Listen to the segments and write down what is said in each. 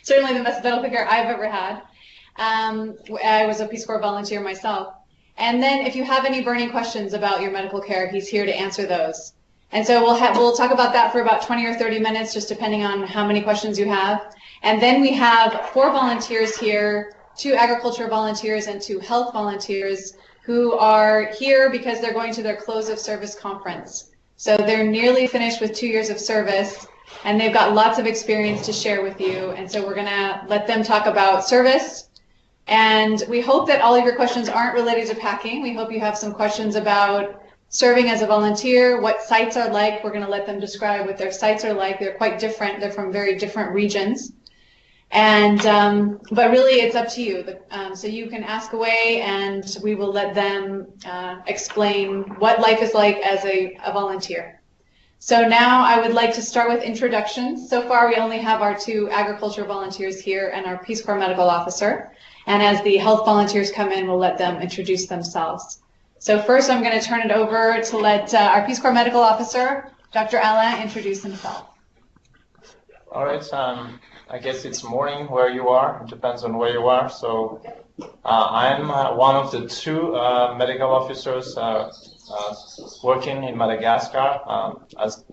certainly the best medical care I've ever had. I was a Peace Corps volunteer myself. And then if you have any burning questions about your medical care, he's here to answer those. And so we'll talk about that for about 20 or 30 minutes, just depending on how many questions you have. And then we have 4 volunteers here, 2 agriculture volunteers and 2 health volunteers who are here because they're going to their close of service conference. So they're nearly finished with 2 years of service, and they've got lots of experience to share with you. And so we're gonna let them talk about service. And we hope that all of your questions aren't related to packing. We hope you have some questions about serving as a volunteer, what sites are like. We're going to let them describe what their sites are like. They're quite different. They're from very different regions. And but really, it's up to you. So you can ask away, and we will let them explain what life is like as a volunteer. So now I would like to start with introductions. So far, we only have our 2 agriculture volunteers here and our Peace Corps medical officer. And as the health volunteers come in, we'll let them introduce themselves. So first, I'm going to turn it over to let our Peace Corps medical officer, Dr. Alain, introduce himself. All right. I guess it's morning where you are. It depends on where you are. So I'm one of the 2 medical officers working in Madagascar. As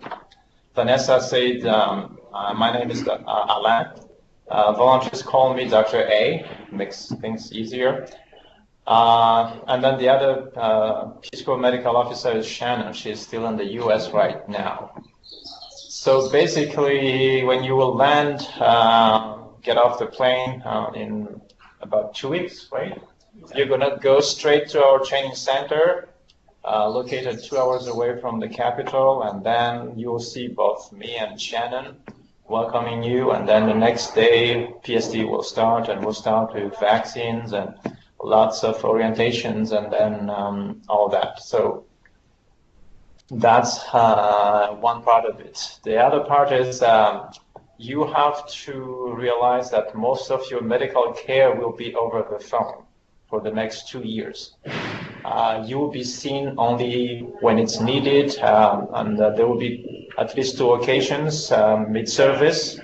Vanessa said, my name is Alain. Volunteers call me Dr. A, makes things easier. And then the other Peace Corps medical officer is Shannon. She's still in the US right now. So basically, when you will land, get off the plane in about 2 weeks, right? You're gonna go straight to our training center, located 2 hours away from the capital, and then you will see both me and Shannon welcoming you, and then the next day PSD will start, and we'll start with vaccines and lots of orientations, and then all that. So that's one part of it. The other part is you have to realize that most of your medical care will be over the phone for the next 2 years. You will be seen only when it's needed, and there will be at least 2 occasions mid-service,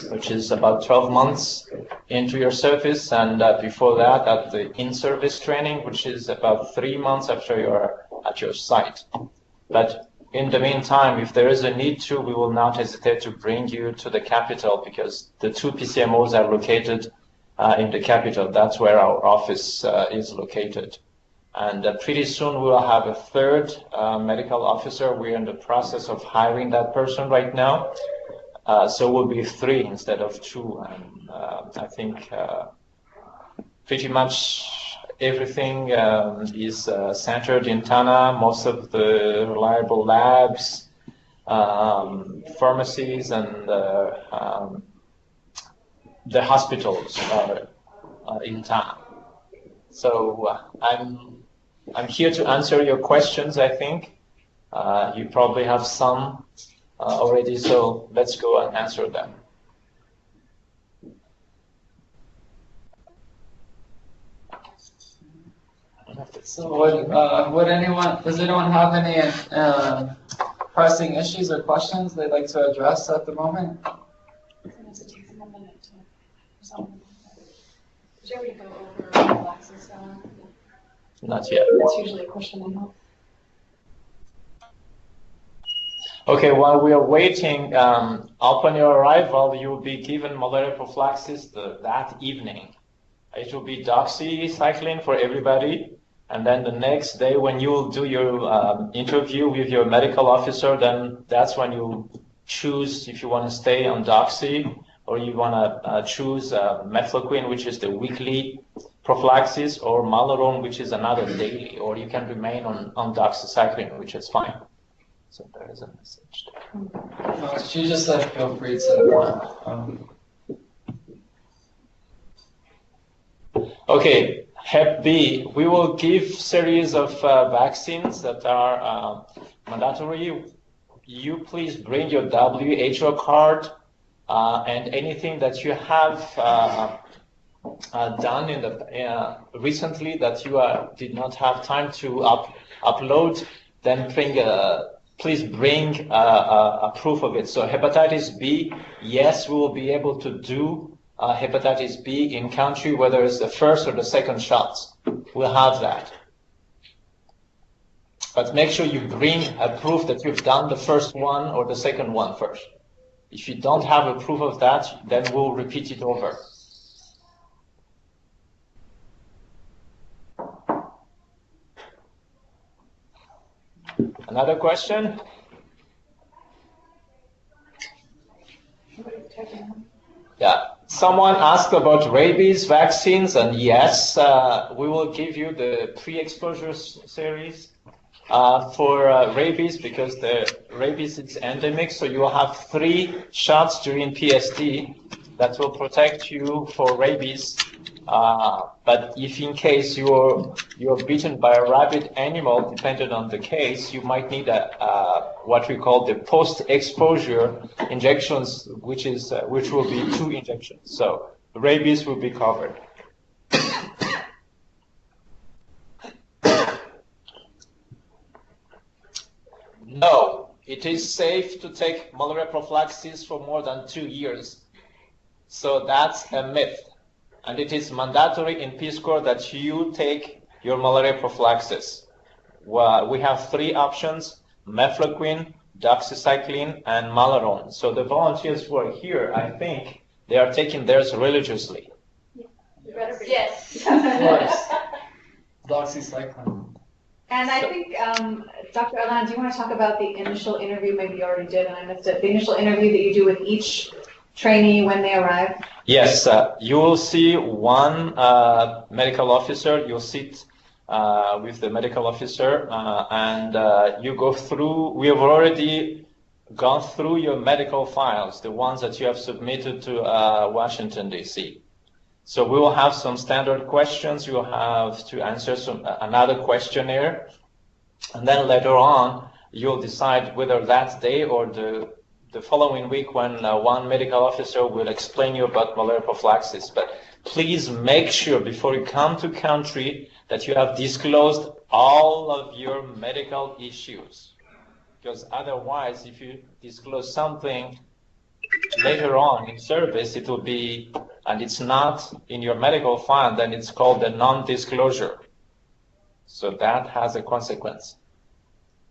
which is about 12 months into your service, and before that at the in-service training, which is about 3 months after you're at your site. But in the meantime, if there is a need to, we will not hesitate to bring you to the capital, because the 2 PCMOs are located in the capital. That's where our office is located. And pretty soon we will have a 3rd medical officer. We're in the process of hiring that person right now. So we'll be 3 instead of 2. And I think pretty much everything is centered in Tana. Most of the reliable labs, pharmacies, and the hospitals are in Tana. So I'm here to answer your questions, I think. You probably have some already, so let's go and answer them. So does anyone have any pressing issues or questions they'd like to address at the moment? Sometimes it takes them a minute to Did you already go over Alexa's? Not yet. That's usually a question I have. Okay, while we are waiting, upon your arrival, you will be given malaria prophylaxis that evening. It will be doxycycline for everybody. And then the next day, when you will do your interview with your medical officer, then that's when you choose if you want to stay on doxy, or you want to choose mefloquine, which is the weekly prophylaxis, or Malarone, which is another daily, or you can remain on doxycycline, which is fine. So there is a message there. She just said feel free to. Okay, Hep B. We will give series of vaccines that are mandatory. You please bring your WHO card and anything that you have done in the recently that you did not have time to upload. Then bring please bring a proof of it. So hepatitis B, yes, we will be able to do hepatitis B in country, whether it's the first or the second shots. We'll have that. But make sure you bring a proof that you've done the first one or the second one first. If you don't have a proof of that, then we'll repeat it over. Another question? Yeah. Someone asked about rabies vaccines, and yes, we will give you the pre-exposure series for rabies, because the rabies is endemic. So you will have 3 shots during PST that will protect you for rabies. But if in case you're bitten by a rabid animal, depending on the case, you might need what we call the post-exposure injections, which will be 2 injections. So rabies will be covered. No, it is safe to take malaria prophylaxis for more than 2 years. So that's a myth. And it is mandatory in Peace Corps that you take your malaria prophylaxis. Well, we have 3 options: mefloquine, doxycycline, and Malarone. So the volunteers who are here, I think they are taking theirs religiously. Yes. Of course. Doxycycline. And I think, Dr. Erlan, do you want to talk about the initial interview? Maybe you already did and I missed it. The initial interview that you do with each trainee when they arrive? Yes, you will see one medical officer. You'll sit with the medical officer and you go through. We have already gone through your medical files, the ones that you have submitted to Washington, D.C. So we will have some standard questions. You will have to answer another questionnaire. And then later on, you'll decide whether that day or the following week when one medical officer will explain you about malaria prophylaxis. But please make sure before you come to country that you have disclosed all of your medical issues. Because otherwise, if you disclose something later on in service, it will be, and it's not in your medical file, then it's called a non-disclosure. So that has a consequence.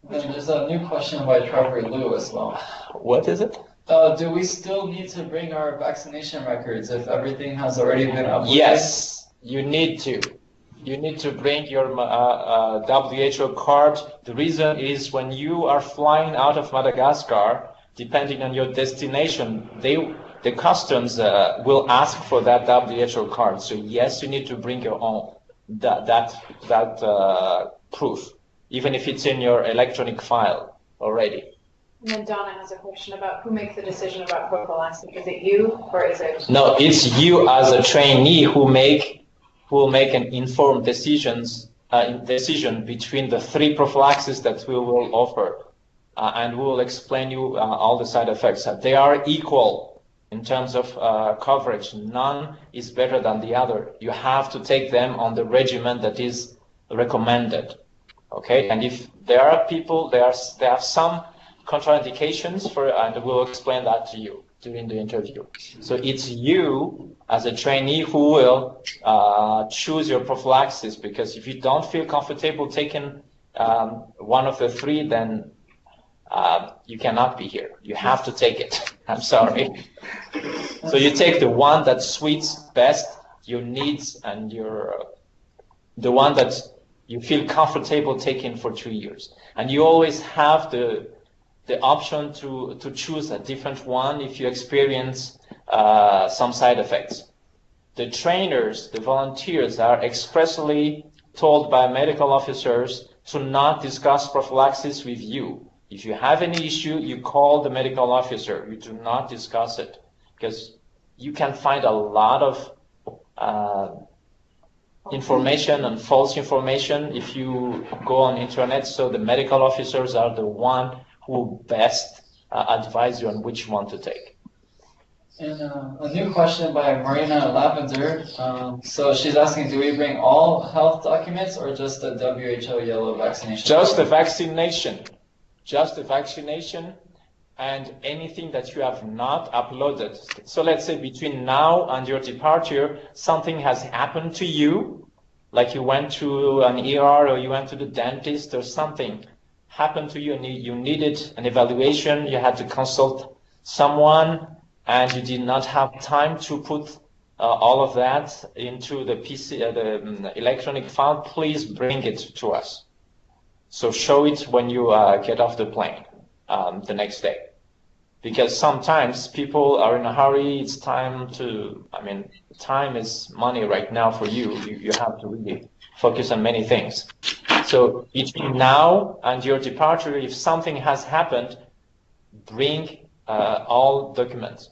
And there's a new question by Trevor Liu as well. What is it? Do we still need to bring our vaccination records if everything has already been uploaded? Yes, you need to. You need to bring your WHO card. The reason is when you are flying out of Madagascar, depending on your destination, the customs will ask for that WHO card. So yes, you need to bring your own that proof, even if it's in your electronic file already. And then Donna has a question about who makes the decision about prophylaxis. Is it you or is it? No, it's you as a trainee who will make an informed decision between the 3 prophylaxis that we will offer. And we will explain you all the side effects. They are equal in terms of coverage. None is better than the other. You have to take them on the regimen that is recommended. Okay, and if there are people, there are some contraindications and we'll explain that to you during the interview. So it's you as a trainee who will choose your prophylaxis, because if you don't feel comfortable taking one of the 3, then you cannot be here. You have to take it. I'm sorry. So you take the one that suits best your needs and the one that you feel comfortable taking for 2 years. And you always have the option to choose a different one if you experience some side effects. The trainers, the volunteers are expressly told by medical officers to not discuss prophylaxis with you. If you have any issue, you call the medical officer. You do not discuss it, because you can find a lot of information and false information if you go on internet. So the medical officers are the one who best advise you on which one to take. And a new question by Marina Lavender. So she's asking, do we bring all health documents or just the WHO yellow vaccination? Just the vaccination. just the vaccination and anything that you have not uploaded. So let's say between now and your departure, something has happened to you, like you went to an ER or you went to the dentist or something happened to you and you needed an evaluation, you had to consult someone and you did not have time to put all of that into the the electronic file, please bring it to us. So show it when you get off the plane the next day. Because sometimes people are in a hurry, it's time to, I mean, time is money right now for you. You have to really focus on many things. So between now and your departure, if something has happened, bring all documents.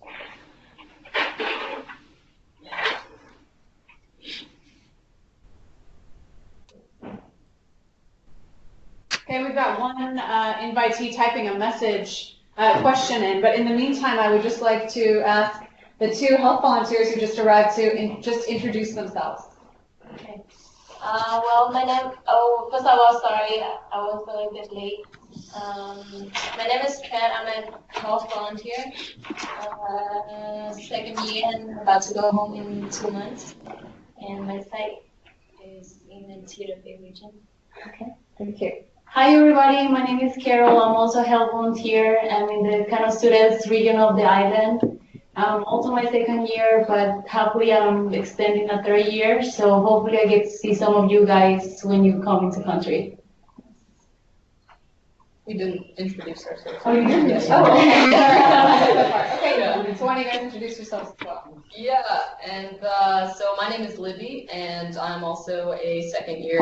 Okay, we've got one invitee typing a message question in, but in the meantime, I would just like to ask the two health volunteers who just arrived to just introduce themselves. Okay. Well, my name, first of all, sorry, I was a little bit late. My name is Kat, I'm a health volunteer, second year and about to go home in 2 months. And my site is in the Tirapet region. Okay, thank you. Hi everybody, my name is Carol. I'm also a health volunteer. I'm in the Kano students region of the island. I'm also my second year, but happily I'm extending a third year. So hopefully I get to see some of you guys when you come into country. We didn't introduce ourselves. Oh, you did? Yes. Oh, okay. Okay, Yeah. so why don't you guys introduce yourselves as well? Yeah, and so my name is Libby, and I'm also a second year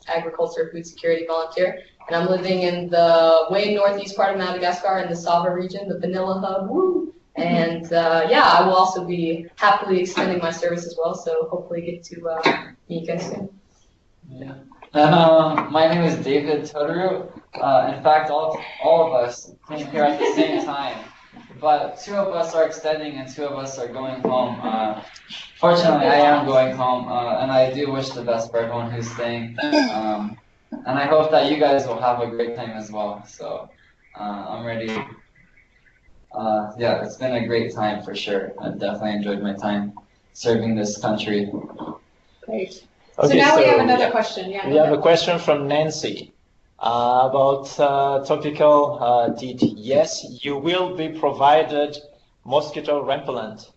agriculture food security volunteer. And I'm living in the way northeast part of Madagascar in the Sava region, the Vanilla Hub. Woo! And yeah, I will also be happily extending my service as well, so hopefully get to meet you guys soon. Yeah. My name is David Totoro. In fact, all of us came here at the same time, but 2 of us are extending and 2 of us are going home. Fortunately, I am going home, and I do wish the best for everyone who's staying. And I hope that you guys will have a great time as well. So I'm ready. Yeah, it's been a great time for sure. I've definitely enjoyed my time serving this country. Great. Okay, so now we have another yeah. question. Yeah. We have a question from Nancy about topical DT. Yes, you will be provided mosquito repellent.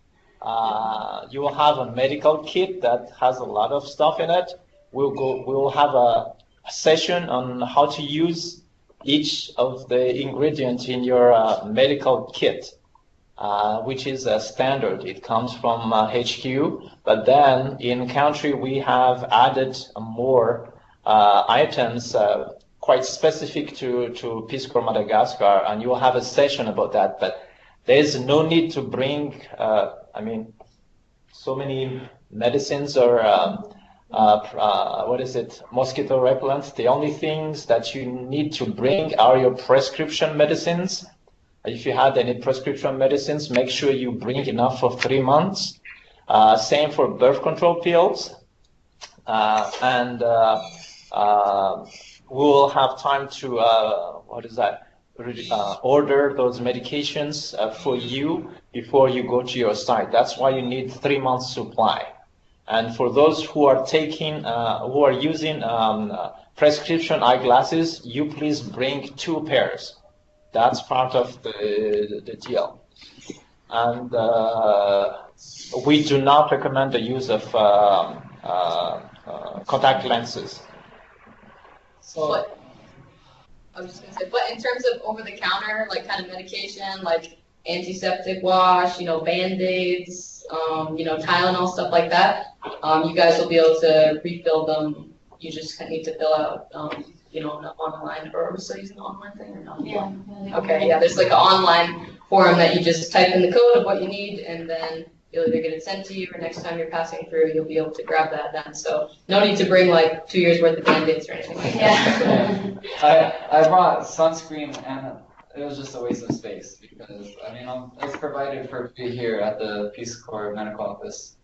You will have a medical kit that has a lot of stuff in it. We'll have a session on how to use each of the ingredients in your medical kit, which is a standard. It comes from HQ, but then in country we have added more items quite specific to Peace Corps Madagascar, and you will have a session about that. But there is no need to bring, I mean, so many medicines or mosquito repellents. The only things that you need to bring are your prescription medicines. If you had any prescription medicines, make sure you bring enough for 3 months. Same for birth control pills. And we'll have time to, order those medications for you before you go to your site. That's why you need 3 months supply. And for those who are using prescription eyeglasses, you please bring 2 pairs. That's part of the deal. And we do not recommend the use of contact lenses. So, I was just gonna say, but in terms of over-the-counter, like kind of medication, like antiseptic wash, Band-Aids, Tylenol, stuff like that, you guys will be able to refill them. You just need to fill out, online, or are we still using the online thing or not? Yeah. Okay, yeah, there's like an online form that you just type in the code of what you need, and then you'll either get it sent to you, or next time you're passing through, you'll be able to grab that then. So no need to bring like 2 years worth of Band-Aids or anything like that. Yeah. I brought sunscreen, and it was just a waste of space because it's provided for free here at the Peace Corps Medical Office.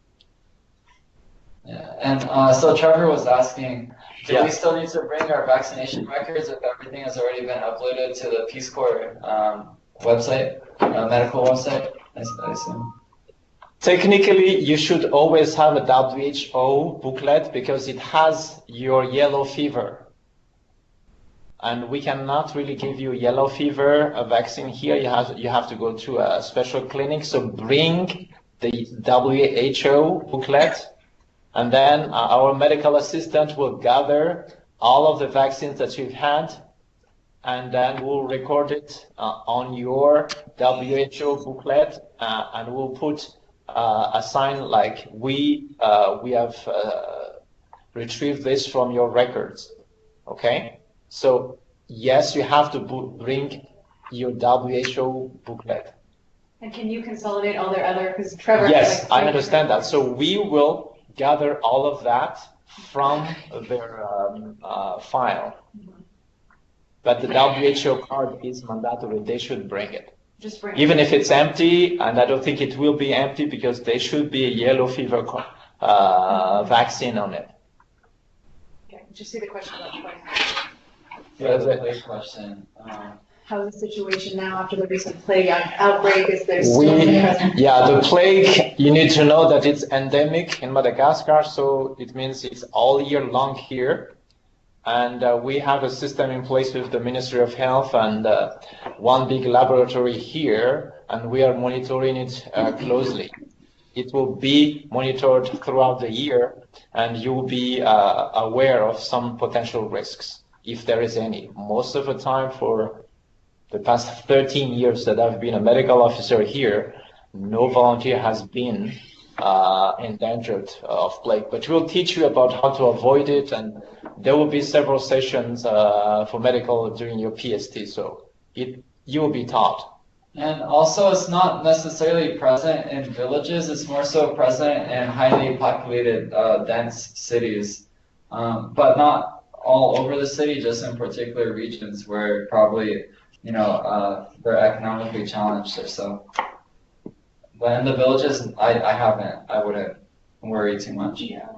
Yeah, and so Trevor was asking, do Yeah. we still need to bring our vaccination records if everything has already been uploaded to the Peace Corps website, medical website? I assume. Technically, you should always have a WHO booklet because it has your yellow fever. And we cannot really give you yellow fever vaccine here. You have to go to a special clinic. So bring the WHO booklet, and then our medical assistant will gather all of the vaccines that you've had, and then we'll record it on your WHO booklet, and we'll put a sign like we have retrieved this from your records. Okay, so yes, you have to bring your WHO booklet. And can you consolidate all their other, because Trevor. Yes, I understand that. So we will gather all of that from their file. But the WHO card is mandatory. They should bring it. Just bring Even if it's empty, and I don't think it will be empty because there should be a yellow fever vaccine on it. Okay, did you see the question about plague? Yeah, the plague question. How's the situation now after the recent plague outbreak? Is there still present? Yeah, the plague, you need to know that it's endemic in Madagascar, so it means it's all year long here. And we have a system in place with the Ministry of Health and one big laboratory here, and we are monitoring it closely. It will be monitored throughout the year, and you will be aware of some potential risks, if there is any. Most of the time, for the past 13 years that I've been a medical officer here, no volunteer has been endangered of plague. But we'll teach you about how to avoid it, and there will be several sessions for medical during your PST, so you will be taught. And also, it's not necessarily present in villages, it's more so present in highly populated, dense cities, but not all over the city, just in particular regions where probably, they're economically challenged or so. But in the villages, I wouldn't worry too much. Yeah.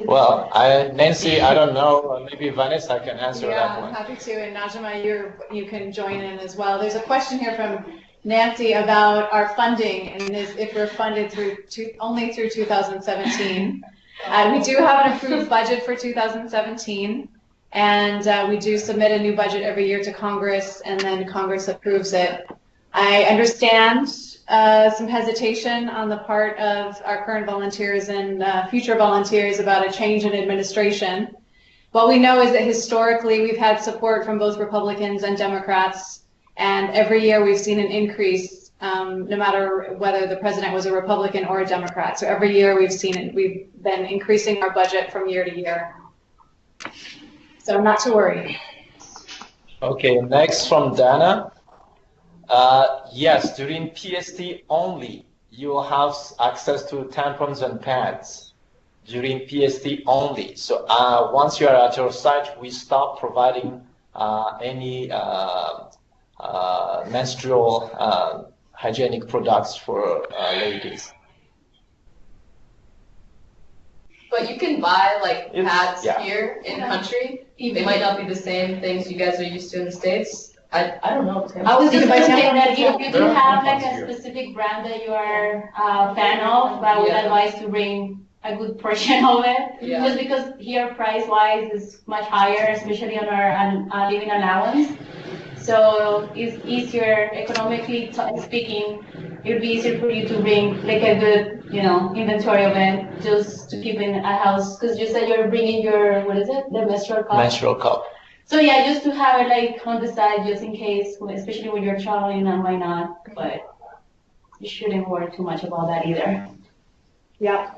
Well, Nancy, I don't know, maybe Vanessa can answer that Yeah, one. I'm happy to, and Najma, you can join in as well. There's a question here from Nancy about our funding, and if we're funded only through 2017. We do have an approved budget for 2017, and we do submit a new budget every year to Congress, and then Congress approves it. I understand some hesitation on the part of our current volunteers and future volunteers about a change in administration. What we know is that historically we've had support from both Republicans and Democrats, and every year we've seen an increase, no matter whether the president was a Republican or a Democrat. So every year we've been increasing our budget from year to year. So not to worry. Okay, next from Dana. Yes, during PST only, you will have access to tampons and pads during PST only. So once you are at your site, we stop providing any menstrual hygienic products for ladies. But you can buy like pads yeah. here in country. They might not be the same things you guys are used to in the States. I don't know. I was just buy going to say tampons that as if well. you do have like a specific brand that you are a fan of, I would advise to bring a good portion of it. Yeah. Just because here price-wise is much higher, especially on our living allowance. So it's easier, economically speaking, it would be easier for you to bring like a good, inventory of it just to keep in a house. Because you said you're bringing your, what is it, the menstrual cup? Menstrual cup. So yeah, just to have it like on the side, just in case, especially when you're traveling, and why not? But you shouldn't worry too much about that either. Yeah.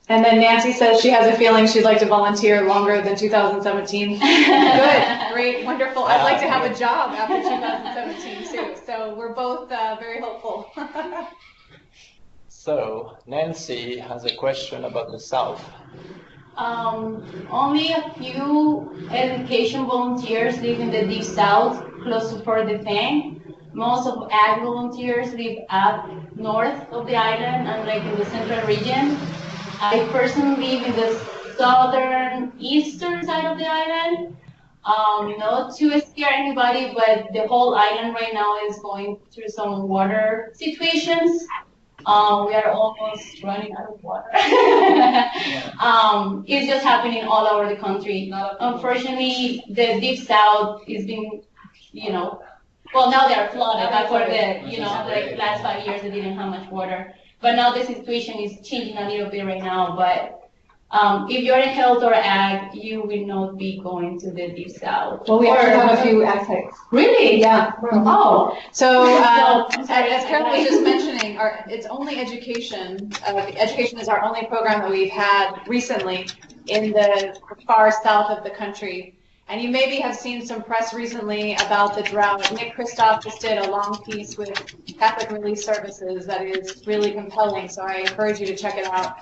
And then Nancy says she has a feeling she'd like to volunteer longer than 2017. Good, great, wonderful. I'd like to have a job after 2017 too. So we're both very hopeful. So Nancy has a question about the South. Only a few education volunteers live in the deep south, close to Fort Defense. most of ag volunteers live up north of the island and like in the central region. I personally live in the southern eastern side of the island. Not to scare anybody, but the whole island right now is going through some water situations. We are almost running out of water. It's just happening all over the country. Unfortunately, the deep south is being, well, now they are flooded, but for the, like last 5 years they didn't have much water. But now the situation is changing a little bit right now. But if you're in health or ag, you will not be going to the deep south. Well, we actually have a few ag sites. Really? Yeah. Oh. So, I'm sorry, as Carol was just mentioning, it's only education. Education is our only program that we've had recently in the far south of the country. And you maybe have seen some press recently about the drought. Nick Kristof just did a long piece with Catholic Relief Services that is really compelling, so I encourage you to check it out.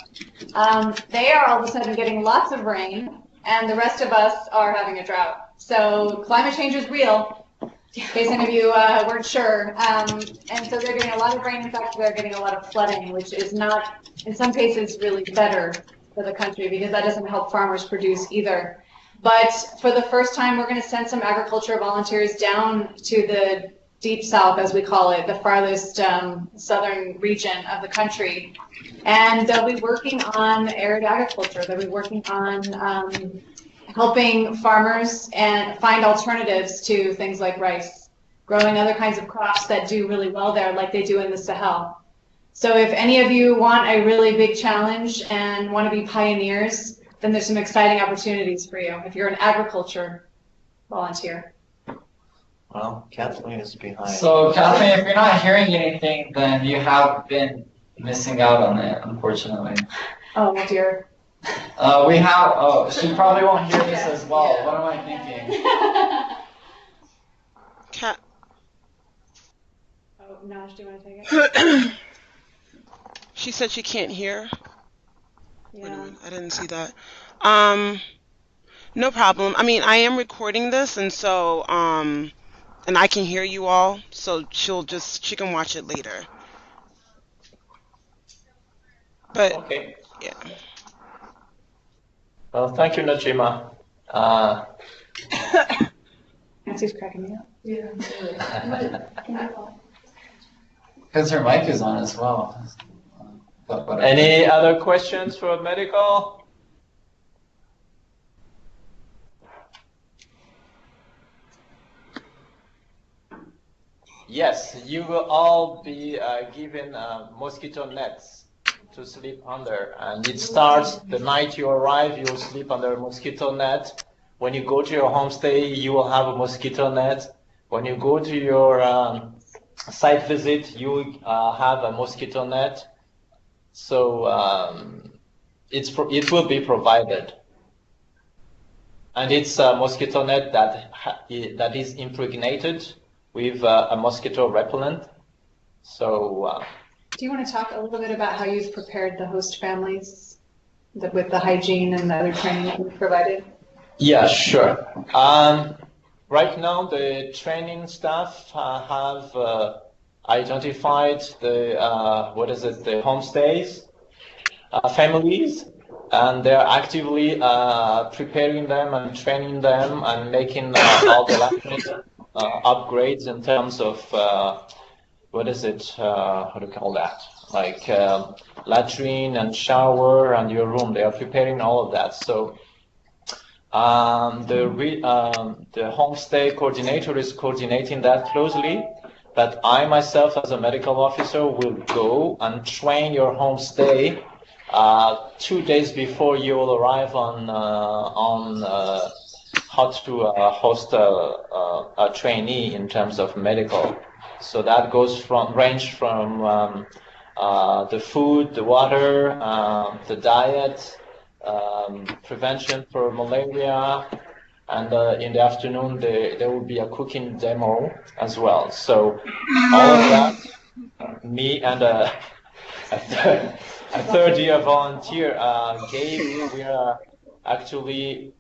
They are all of a sudden getting lots of rain, and the rest of us are having a drought. So climate change is real, in case any of you weren't sure. And so they're getting a lot of rain. In fact, they're getting a lot of flooding, which is not, in some cases, really better for the country because that doesn't help farmers produce either. But for the first time, we're going to send some agriculture volunteers down to the deep south, as we call it, the farthest southern region of the country. And they'll be working on arid agriculture. They'll be working on helping farmers and find alternatives to things like rice, growing other kinds of crops that do really well there, like they do in the Sahel. So if any of you want a really big challenge and want to be pioneers, then there's some exciting opportunities for you if you're an agriculture volunteer. Well, Kathleen is behind. So Kathleen, if you're not hearing anything, then you have been missing out on it, unfortunately. Oh dear. We have, she probably won't hear this as well. What am I thinking? Cat. Oh, Naj, do you want to take it? She said she can't hear. Wait a Yeah. minute, I didn't see that. No problem. I mean, I am recording this, and so, and I can hear you all, so she can watch it later. But, Okay. yeah. Well, thank you, Najima. Nancy's cracking me up. Because her mic is on as well. But whatever. Any other questions for medical? Yes, you will all be given mosquito nets to sleep under, and it starts the night you arrive. You will sleep under a mosquito net. When you go to your homestay, you will have a mosquito net. When you go to your site visit, you will have a mosquito net. So it will be provided, and it's a mosquito net that is impregnated with a mosquito repellent. So. Do you want to talk a little bit about how you've prepared the host families with the hygiene and the other training that you've provided? Yeah, sure. Right now, the training staff have identified the the homestays, families, and they're actively preparing them and training them and making all the last minute upgrades in terms of how do you call that? Like latrine and shower and your room. They are preparing all of that. So the homestay coordinator is coordinating that closely. But I myself, as a medical officer, will go and train your homestay 2 days before you will arrive on how to host a trainee in terms of medical. So that goes range from the food, the water, the diet, prevention for malaria, and in the afternoon there will be a cooking demo as well. So all of that, me and a third year volunteer, Gabe, we are actually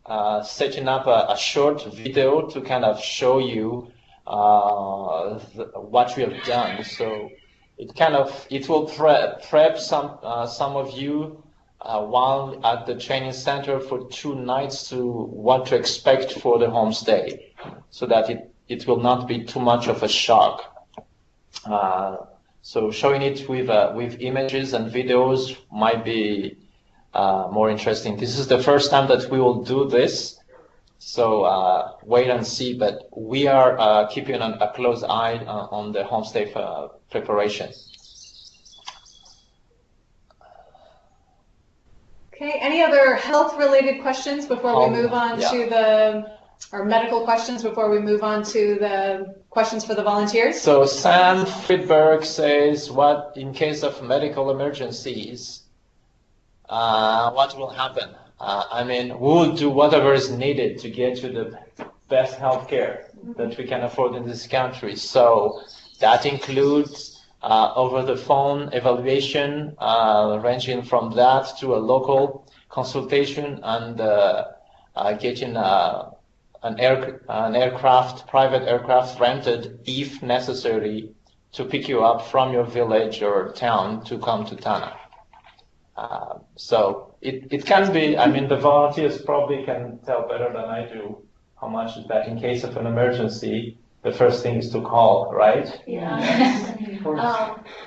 setting up a short video to kind of show you what we have done. So it will prep some of you while at the training center for 2 nights to what to expect for the homestay, so that it will not be too much of a shock. So showing it with images and videos might be more interesting. This is the first time that we will do this, so wait and see. But we are keeping a close eye on the homestay preparation. Okay, any other health-related questions before we move on to or medical questions before we move on to the questions for the volunteers? So Sam Friedberg says, what in case of medical emergencies, what will happen? I mean, we will do whatever is needed to get you the best healthcare that we can afford in this country. So that includes over the phone evaluation, ranging from that to a local consultation and getting an aircraft, private aircraft rented if necessary to pick you up from your village or town to come to Tana. So it can be, I mean, the volunteers probably can tell better than I do how much is that in case of an emergency. The first thing is to call, right? Yeah.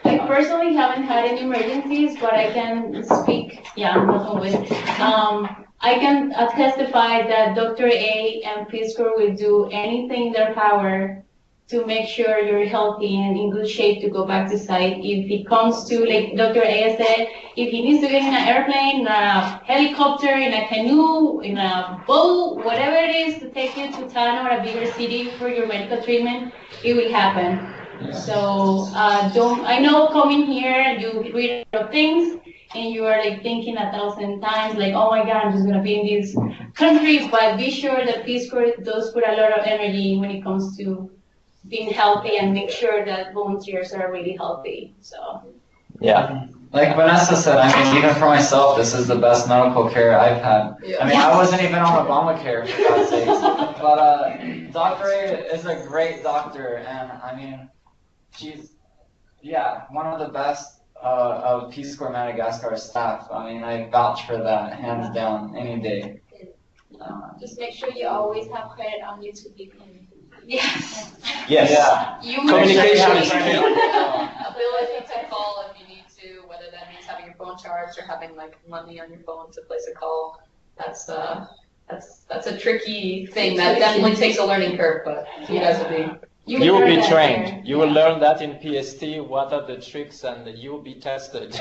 I personally haven't had any emergencies, but I can speak. Yeah, knock on wood. I can testify that Dr. A and Peace Corps will do anything in their power to make sure you're healthy and in good shape to go back to site. If it comes to, like Dr. A said, if he needs to get in an airplane, in a helicopter, in a canoe, in a boat, whatever it is to take you to Tana or a bigger city for your medical treatment, it will happen. Yeah. So I know coming here, you read a lot of things, and you are like thinking 1,000 times, like, oh my God, I'm just gonna be in this country, but be sure that Peace Corps does put a lot of energy when it comes to being healthy and make sure that volunteers are really healthy. So yeah, like Vanessa said, I mean, even for myself, this is the best medical care I've had. Yeah. I mean, I wasn't even on Obamacare, for God's sakes. But Dr. A is a great doctor, and I mean, she's one of the best of Peace Corps Madagascar staff. I mean, I vouch for that hands down any day. Just make sure you always have credit on YouTube. yes. Yes. Yeah. Communication is key. Ability to call if you need to, whether that means having your phone charged or having like money on your phone to place a call. That's a tricky thing that definitely takes a learning curve, but you guys will be. You will be trained. You will learn that in PST. What are the tricks, and you will be tested.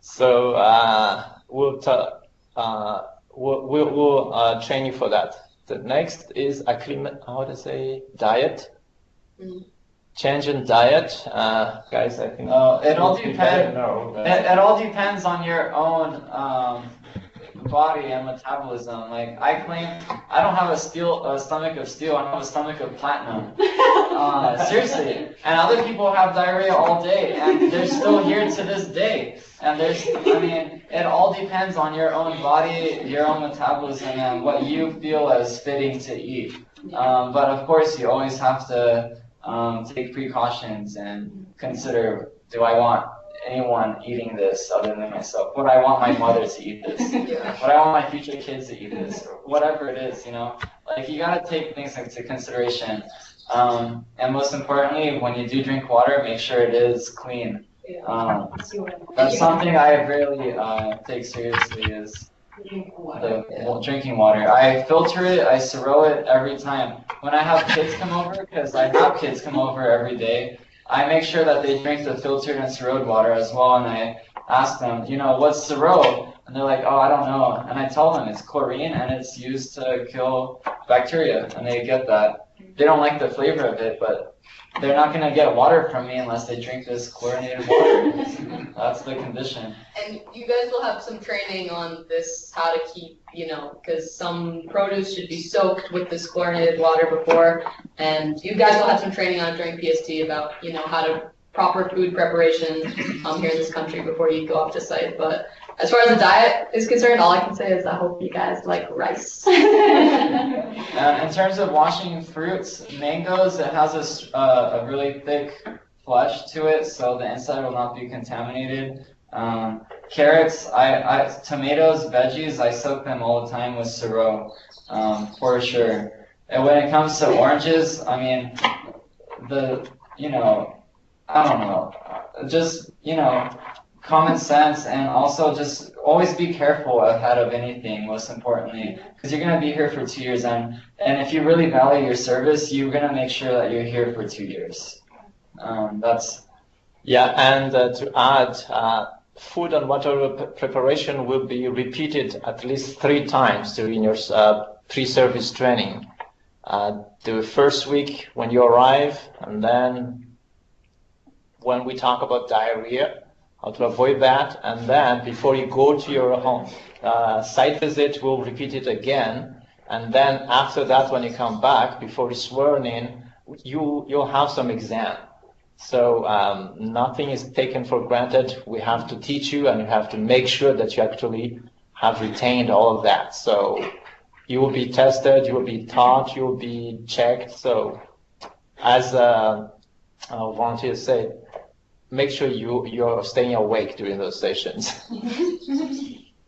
So we'll train you for that. The next is diet. Change in diet, guys. I think it all depends. It all depends on your own body and metabolism. Like I claim, I don't have a stomach of steel. I have a stomach of platinum. Seriously. And other people have diarrhea all day, and they're still here to this day. And it all depends on your own body, your own metabolism, and what you feel as fitting to eat. But of course, you always have to take precautions and consider: do I want anyone eating this other than myself? Would I want my mother to eat this? Would I want my future kids to eat this? Or whatever it is, Like, you gotta take things into consideration. And most importantly, when you do drink water, make sure it is clean. That's something I rarely take seriously is the drinking water. I filter it, I Siro it every time. When I have kids come over, because I have kids come over every day, I make sure that they drink the filtered and Siroed water as well, and I ask them, what's Siro? And they're like, oh, I don't know. And I tell them it's chlorine, and it's used to kill bacteria, and they get that. They don't like the flavor of it, but they're not going to get water from me unless they drink this chlorinated water. That's the condition. And you guys will have some training on this, how to keep, because some produce should be soaked with this chlorinated water before. And you guys will have some training on it during PST about, how to proper food preparation here in this country before you go off to site. But As far as the diet is concerned, all I can say is I hope you guys like rice. In terms of washing fruits, mangoes, it has a really thick flesh to it, so the inside will not be contaminated. Carrots, tomatoes, veggies, I soak them all the time with Sirop, for sure. And when it comes to oranges, I mean, I don't know, just, common sense, and also just always be careful ahead of anything, most importantly, because you're going to be here for 2 years, and if you really value your service, you're going to make sure that you're here for 2 years. Yeah, and to add, food and water preparation will be repeated at least 3 times during your pre-service training. The first week when you arrive, and then when we talk about diarrhea, how to avoid that, and then before you go to your home site visit, we'll repeat it again, and then after that, when you come back, before you're sworn in, you'll have some exam. So nothing is taken for granted. We have to teach you, and you have to make sure that you actually have retained all of that. So you will be tested, you will be taught, you will be checked. So as volunteers say, make sure you're staying awake during those sessions.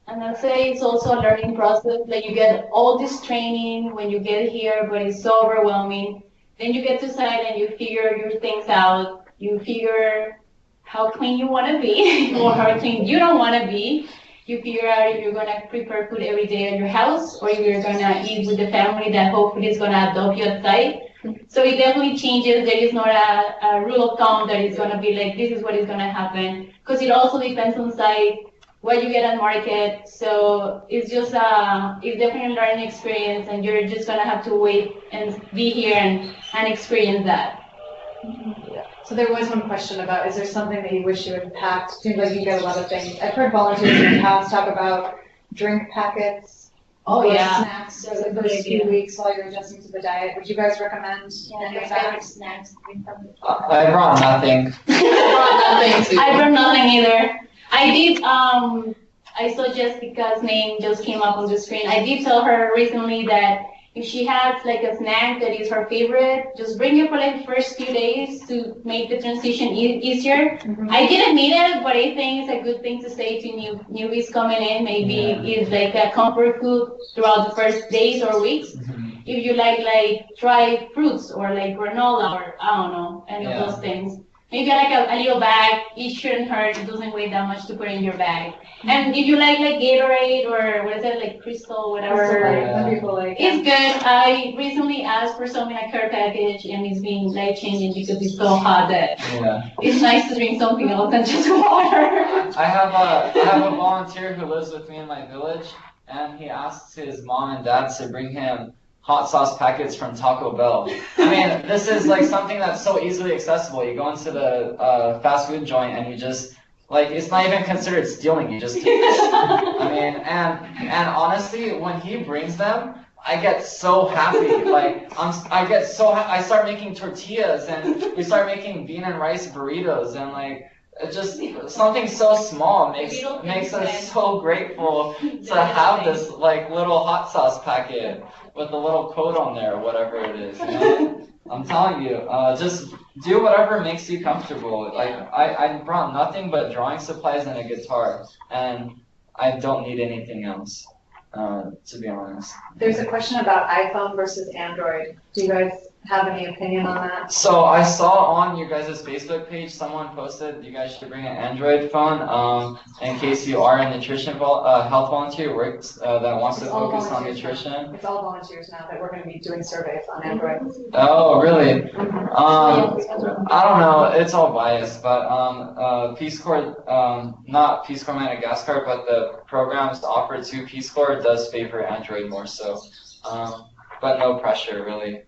And I'd say it's also a learning process. Like you get all this training when you get here, but it's so overwhelming. Then you get to site and you figure your things out. You figure how clean you want to be or how clean you don't want to be. You figure out if you're going to prepare food every day at your house or if you're going to eat with the family that hopefully is going to adopt you at site. So it definitely changes. There is not a rule of thumb that is going to be like, this is what is going to happen. Because it also depends on site, what you get at market. So it's just it's definitely a learning experience, and you're just going to have to wait and be here and experience that. Yeah. So there was one question about, is there something that you wish you had packed? Seems like you get a lot of things. I've heard volunteers in the past talk about drink packets. Oh, or yeah. Snacks for the first few weeks while you're adjusting to the diet. Would you guys recommend any of that? Snacks. I brought nothing. I brought nothing either. I did, I saw Jessica's name just came up on the screen. I did tell her recently that if she has like a snack that is her favorite, just bring it for like the first few days to make the transition easier. Mm-hmm. I didn't need it, but I think it's a good thing to say to newbies coming in. Maybe it's like a comfort food throughout the first days or weeks. Mm-hmm. If you like dry fruits or like granola or I don't know, any of those things. Maybe like a little bag, it shouldn't hurt, it doesn't weigh that much to put in your bag. Mm-hmm. And if you like Gatorade or what is it, like Crystal, whatever, it's good. I recently asked for some in a care package and it's been life-changing because it's so hot that it's nice to drink something else than just water. I have a volunteer who lives with me in my village, and he asked his mom and dad to bring him hot sauce packets from Taco Bell. I mean, this is like something that's so easily accessible. You go into the fast food joint and you just, like, it's not even considered stealing. You just take it. I mean, and honestly, when he brings them, I get so happy. Like, I start making tortillas and we start making bean and rice burritos, and like, it just something so small makes us so grateful to have this like little hot sauce packet with a little quote on there, whatever it is. You know? I'm telling you, just do whatever makes you comfortable. Like I brought nothing but drawing supplies and a guitar, and I don't need anything else, to be honest. There's a question about iPhone versus Android. Do you guys have any opinion on that? So I saw on your guys' Facebook page someone posted you guys should bring an Android phone in case you are a nutrition health volunteer that wants to focus on nutrition. Now. It's all volunteers now that we're going to be doing surveys on Android. Oh, really? I don't know. It's all biased, but Peace Corps, not Peace Corps Madagascar, but the programs offered to Peace Corps does favor Android more so. But no pressure, really.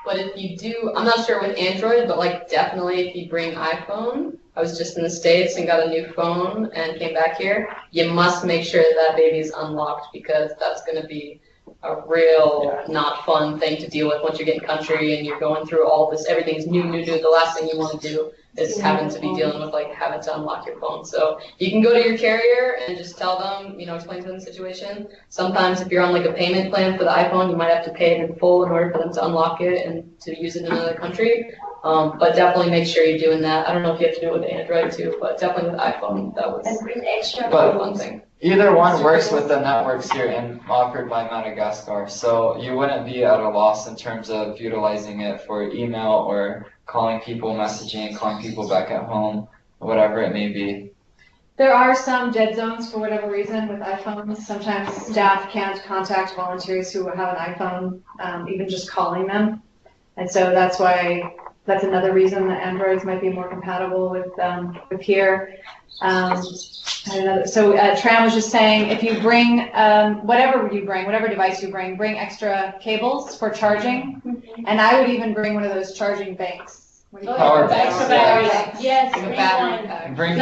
But if you do, I'm not sure with Android, but like definitely if you bring iPhone, I was just in the States and got a new phone and came back here, you must make sure that baby is unlocked because that's going to be a real not fun thing to deal with once you get in country and you're going through all this, everything's new. The last thing you want to do is having to be dealing with like having to unlock your phone. So you can go to your carrier and just tell them, explain to them the situation. Sometimes if you're on like a payment plan for the iPhone, you might have to pay it in full in order for them to unlock it and to use it in another country. But definitely make sure you're doing that. I don't know if you have to do it with Android too, but definitely with iPhone, that was a fun thing. Either one works with the networks here and offered by Madagascar, so you wouldn't be at a loss in terms of utilizing it for email or calling people, messaging, calling people back at home, whatever it may be. There are some dead zones for whatever reason with iPhones. Sometimes staff can't contact volunteers who have an iPhone, even just calling them. And so that's another reason that Androids might be more compatible with here. So Tram was just saying, if you bring whatever device you bring extra cables for charging, and I would even bring one of those charging banks. Power banks. Extra batteries. Yes, Like a battery pack. Bring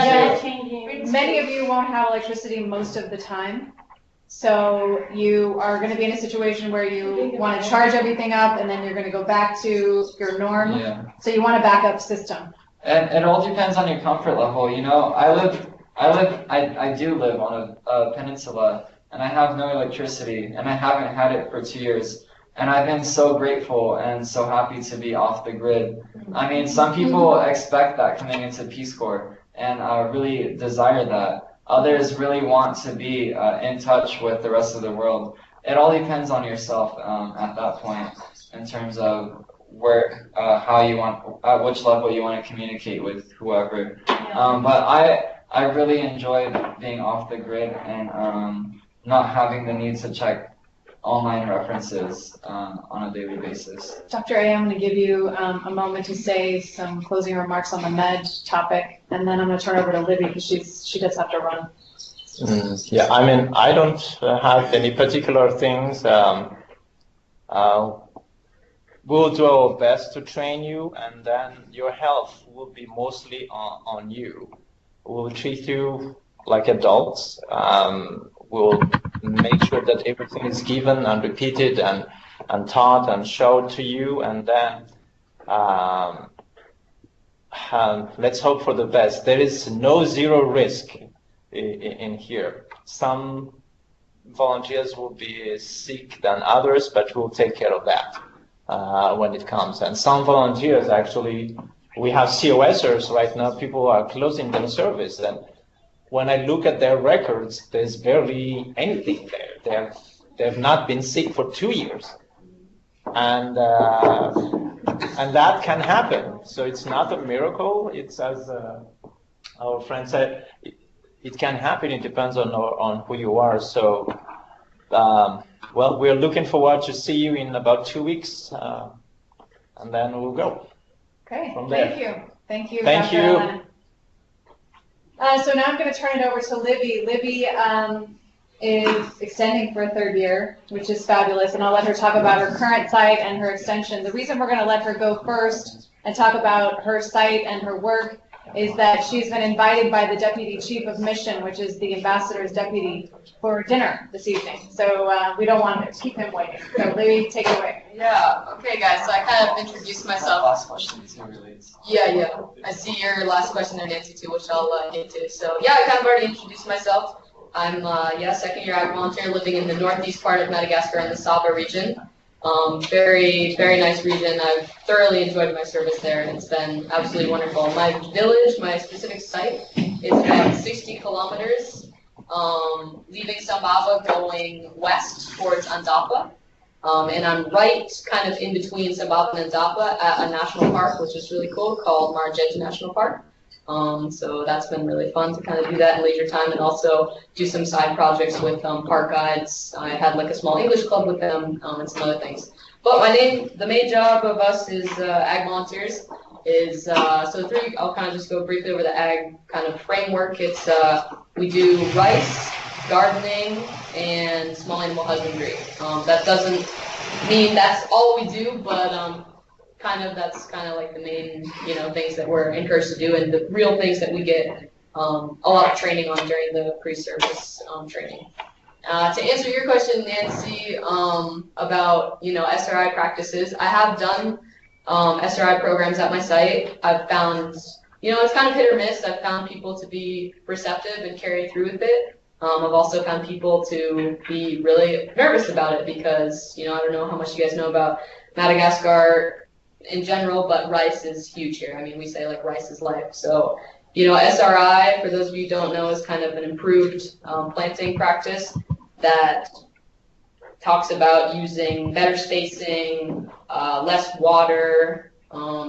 Many of you won't have electricity most of the time, so you are going to be in a situation where you want to charge everything up, and then you're going to go back to your norm. Yeah. So you want a backup system. And it all depends on your comfort level. I do live on a peninsula, and I have no electricity, and I haven't had it for 2 years. And I've been so grateful and so happy to be off the grid. I mean, some people expect that coming into Peace Corps and really desire that. Others really want to be in touch with the rest of the world. It all depends on yourself at that point in terms of how you want, at which level you want to communicate with whoever. But I really enjoyed being off the grid and not having the need to check online references on a daily basis. Dr. A, I'm going to give you a moment to say some closing remarks on the med topic, and then I'm going to turn over to Libby because she does have to run. Yeah, I mean, I don't have any particular things. We'll do our best to train you, and then your health will be mostly on you. We'll treat you like adults. We'll make sure that everything is given and repeated and taught and showed to you, and then let's hope for the best. There is no zero risk in here. Some volunteers will be sick than others, but we'll take care of that when it comes. And some volunteers, actually, we have COSers right now. People are closing their service, and when I look at their records, there's barely anything there. They've not been sick for 2 years, and that can happen. So it's not a miracle. It's, as our friend said, it can happen. It depends on who you are. So, well, we're looking forward to see you in about 2 weeks, and then we'll go. Okay, From there. Thank you. Thank Dr. you. Ellen. So now I'm going to turn it over to Libby. Libby is extending for a 3rd year, which is fabulous, and I'll let her talk about her current site and her extension. The reason we're going to let her go first and talk about her site and her work is that she's been invited by the Deputy Chief of Mission, which is the Ambassador's deputy, for dinner this evening. So we don't want to keep him waiting. So Libby, take it away. Yeah, okay guys, so I kind of introduced myself. Last question too relates. Yeah. I see your last question there, Nancy, too, which I'll get to. So yeah, I kind of already introduced myself. I'm 2nd year ag volunteer living in the northeast part of Madagascar in the Saba region. Very, very nice region. I've thoroughly enjoyed my service there, and it's been absolutely wonderful. My village, my specific site, is about 60 kilometers, leaving Sambava going west towards Andapa. And I'm right kind of in between Sambava and Andapa at a national park, which is really cool, called Marjeju National Park. So that's been really fun to kind of do that in leisure time, and also do some side projects with park guides. I had like a small English club with them, and some other things. But the main job of us is ag volunteers. I'll kind of just go briefly over the ag kind of framework. It's we do rice, gardening, and small animal husbandry. That doesn't mean that's all we do, but that's kind of like the main, things that we're encouraged to do, and the real things that we get a lot of training on during the pre-service training. To answer your question, Nancy, about, SRI practices, I have done SRI programs at my site. I've found it's kind of hit or miss. I've found people to be receptive and carry through with it. I've also found people to be really nervous about it because, I don't know how much you guys know about Madagascar in general, but rice is huge here. I mean, we say like rice is life. So, SRI, for those of you who don't know, is kind of an improved planting practice that talks about using better spacing, less water,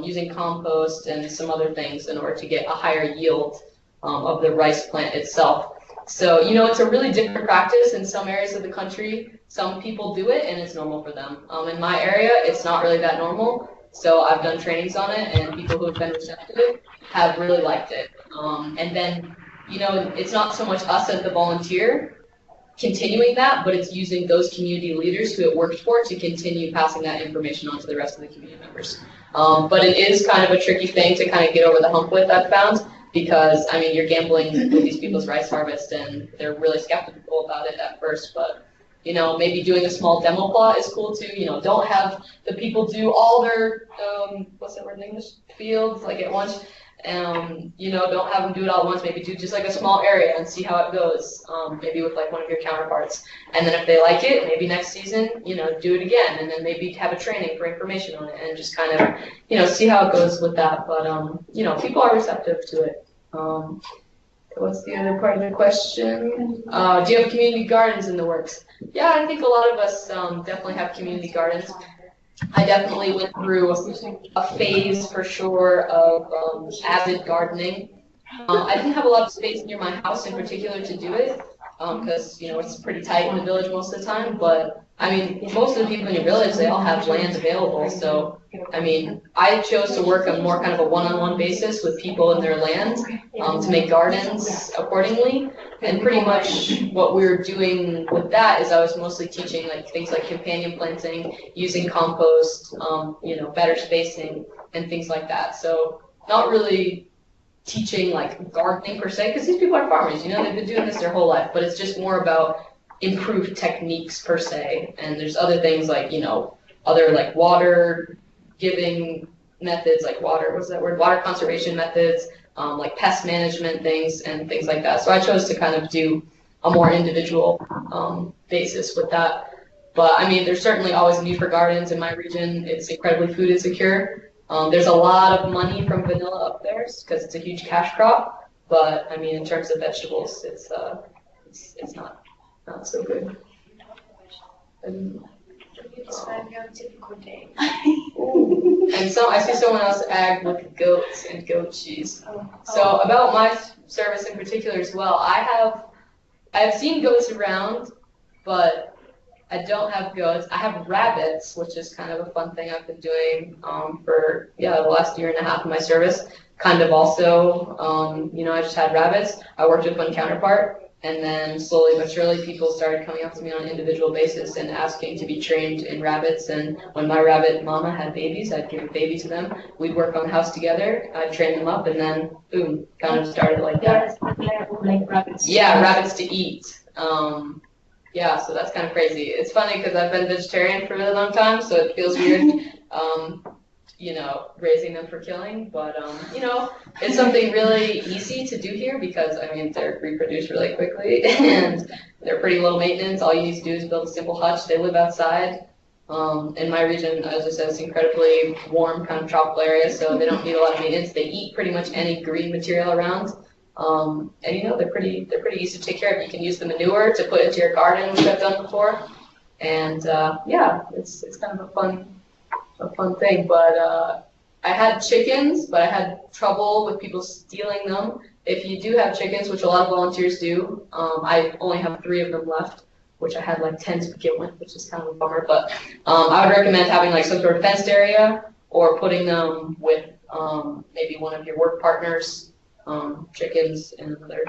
using compost and some other things in order to get a higher yield of the rice plant itself. So, it's a really different practice in some areas of the country. Some people do it and it's normal for them. In my area, it's not really that normal. So I've done trainings on it and people who have been receptive have really liked it. And then, it's not so much us as the volunteer continuing that, but it's using those community leaders who it worked for to continue passing that information on to the rest of the community members. But it is kind of a tricky thing to kind of get over the hump with, I've found, because, you're gambling with these people's rice harvest and they're really skeptical about it at first, but, maybe doing a small demo plot is cool too. Don't have the people do all their, what's that word in English? Fields, like at once. Don't have them do it all at once. Maybe do just like a small area and see how it goes. Maybe with like one of your counterparts. And then if they like it, maybe next season, do it again. And then maybe have a training for information on it and just kind of, see how it goes with that. But, people are receptive to it. What's the other part of the question? Do you have community gardens in the works? Yeah, I think a lot of us definitely have community gardens. I definitely went through a phase for sure of avid gardening. I didn't have a lot of space near my house in particular to do it because, it's pretty tight in the village most of the time. But, most of the people in your village, they all have land available. So, I chose to work on more kind of a one-on-one basis with people in their land to make gardens accordingly. And pretty much what we were doing with that is I was mostly teaching like things like companion planting, using compost, better spacing, and things like that. So not really teaching like gardening per se, because these people are farmers, they've been doing this their whole life, but it's just more about improved techniques per se. And there's other things like, other like water giving methods, like water conservation methods, like pest management things and things like that. So I chose to kind of do a more individual basis with that. But there's certainly always a need for gardens in my region. It's incredibly food insecure. There's a lot of money from vanilla up there because it's a huge cash crop. But in terms of vegetables, it's not so good. Describe your typical day. And I see someone else ag with goats and goat cheese. So about my service in particular as well, I've seen goats around, but I don't have goats. I have rabbits, which is kind of a fun thing I've been doing for the last year and a half of my service. Kind of also, I just had rabbits. I worked with one counterpart. And then slowly but surely, people started coming up to me on an individual basis and asking to be trained in rabbits. And when my rabbit mama had babies, I'd give a baby to them. We'd work on the house together. I'd train them up, and then boom, kind of started like that. Like rabbits. Yeah, rabbits to eat. So that's kind of crazy. It's funny because I've been vegetarian for a really long time, so it feels weird. Raising them for killing, but it's something really easy to do here because they reproduce really quickly and they're pretty low maintenance. All you need to do is build a simple hutch. They live outside. In my region, as I said, it's incredibly warm, kind of tropical area, so they don't need a lot of maintenance. They eat pretty much any green material around, and they're pretty easy to take care of. You can use the manure to put into your garden, which I've done before, and it's kind of a fun thing. But I had chickens, but I had trouble with people stealing them. If you do have chickens, which a lot of volunteers do, I only have 3 of them left, which I had like 10 to begin with, which is kind of a bummer. But I would recommend having like some sort of fenced area or putting them with maybe one of your work partners, chickens in another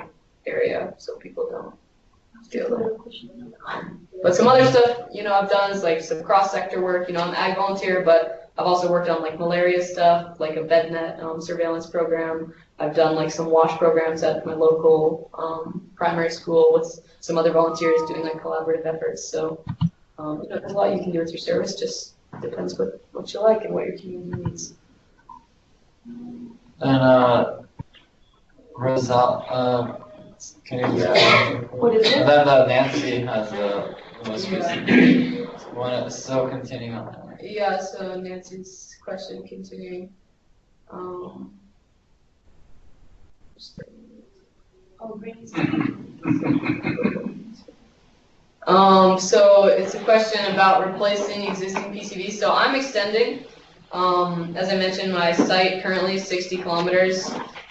area so people don't steal them. But some other stuff, I've done is like some cross-sector work. I'm an ag volunteer, but I've also worked on like malaria stuff, like a BedNet surveillance program. I've done like some WASH programs at my local primary school with some other volunteers doing like collaborative efforts. So there's a lot you can do with your service. Just depends what you like and what your community needs. And Rosal, can you? What is And it? then Nancy has the most recent one. So continuing on that. Yeah, so Nancy's question continuing. Um, Oh, great. So it's a question about replacing existing PCBs. So I'm extending. As I mentioned, my site currently is 60 kilometers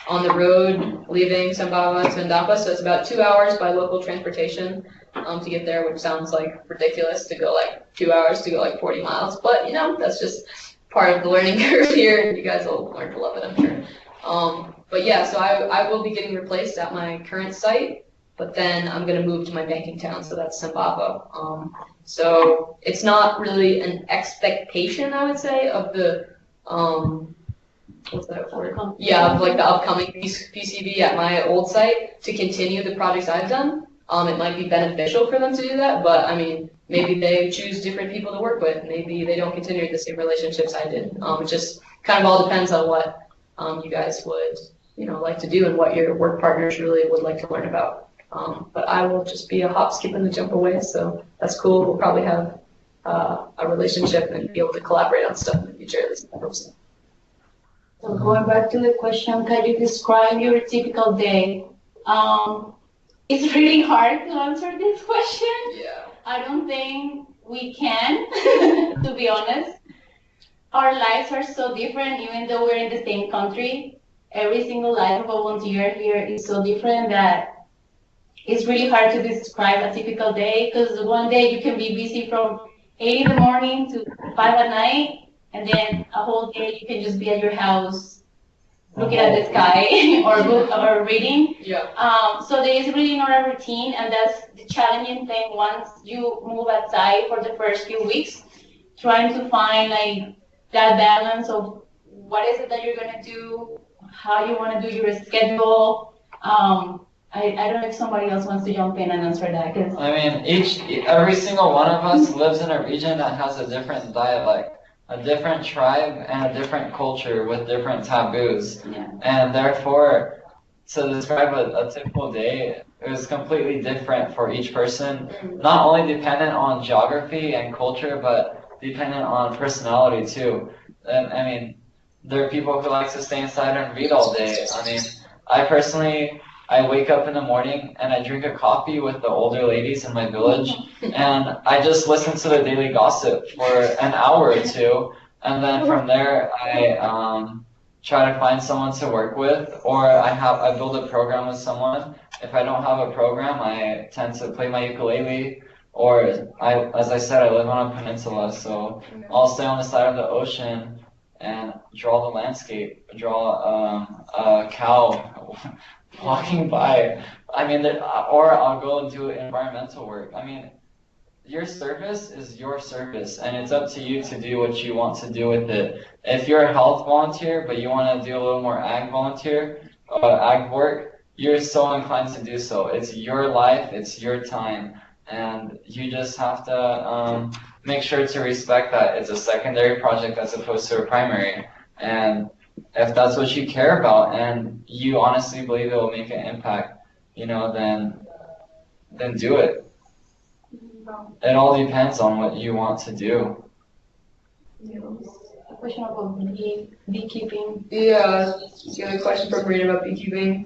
on the road leaving Sambava to Ndapa. So it's about 2 hours by local transportation to get there, which sounds like ridiculous to go like 2 hours to go like 40 miles. But you know, that's just part of the learning curve here. You guys will learn to love it, I'm sure. But yeah, so I will be getting replaced at my current site. But then I'm going to move to my banking town, so that's Sambava. So it's not really an expectation, I would say, of the, what's that word? Yeah, of like the upcoming PCB at my old site to continue the projects I've done. It might be beneficial for them to do that, but I mean, maybe they choose different people to work with. Maybe they don't continue the same relationships I did. It just kind of all depends on what you guys would, like to do and what your work partners really would like to learn about. But I will just be a hop, skip, and a jump away, so that's cool. We'll probably have a relationship and be able to collaborate on stuff in the future, at least I hope so. So going back to the question, can you describe your typical day? It's really hard to answer this question. Yeah. I don't think we can, to be honest. Our lives are so different, even though we're in the same country. Every single life of a volunteer here is so different that it's really hard to describe a typical day, because one day you can be busy from 8 in the morning to 5 at night, and then a whole day you can just be at your house looking at the sky or reading. Yeah. So there is really not a routine, and that's the challenging thing once you move outside for the first few weeks, trying to find like that balance of what is it that you're gonna do, how you want to do your schedule. I don't know if somebody else wants to jump in and answer that, because I mean, every single one of us lives in a region that has a different dialect, a different tribe, and a different culture with different taboos. yeah. And therefore, to describe a typical day is completely different for each person, not only dependent on geography and culture, but dependent on personality too. And I mean, there are people who like to stay inside and read all day. I mean, I wake up in the morning and I drink a coffee with the older ladies in my village, and I just listen to the daily gossip for an hour or two, and then from there I try to find someone to work with, or I build a program with someone. If I don't have a program, I tend to play my ukulele, or as I said, I live on a peninsula, so I'll stay on the side of the ocean and draw the landscape, draw a cow walking by. I mean, or I'll go and do environmental work. I mean, your service is your service, and it's up to you to do what you want to do with it. If you're a health volunteer, but you want to do a little more ag work, you're so inclined to do so. It's your life, it's your time, and you just have to make sure to respect that it's a secondary project as opposed to a primary. And if that's what you care about and you honestly believe it will make an impact, then do it. It all depends on what you want to do. A question about beekeeping. Yeah, you have a question from Rita about beekeeping.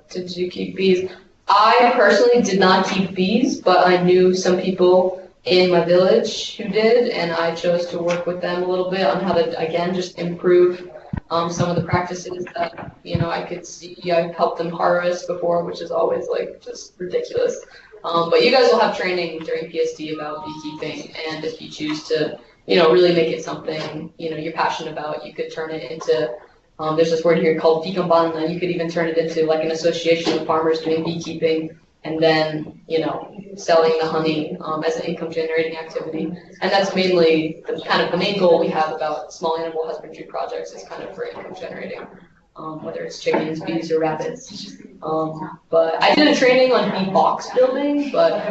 Did you keep bees? I personally did not keep bees, but I knew some people in my village who did, and I chose to work with them a little bit on how to, again, just improve some of the practices that, I could see. I've helped them harvest before, which is always like just ridiculous. But you guys will have training during PSD about beekeeping, and if you choose to, really make it something, you're passionate about, you could turn it into, there's this word here called Pikambanna. You could even turn it into like an association of farmers doing beekeeping, and then, selling the honey as an income generating activity. And that's mainly the main goal we have about small animal husbandry projects is kind of for income generating, whether it's chickens, bees, or rabbits. But I did a training on bee box building, but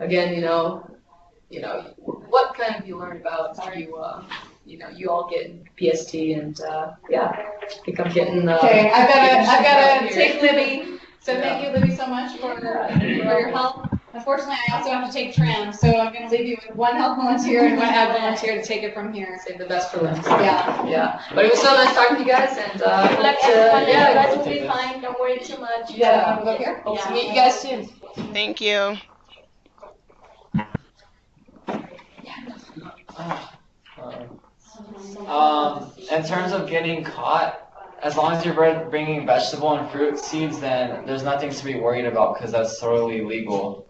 again, what kind of you learn about you all get PST, and yeah, I think I'm getting. Okay, I've getting gotta here. take Libby. So thank you, Libby, so much for your help. Unfortunately, I also have to take tram, so I'm gonna leave you with one health volunteer and one ad volunteer to take it from here. Save the best for last. Yeah. Yeah. But it was so nice talking to you guys, and Good luck, hope to- everyone. You yeah, guys will be fine. Don't worry too much. Yeah. Wanna go here? Hope to Yeah. meet you guys soon. Thank you. In terms of getting caught, as long as you're bringing vegetable and fruit seeds, then there's nothing to be worried about because that's totally legal.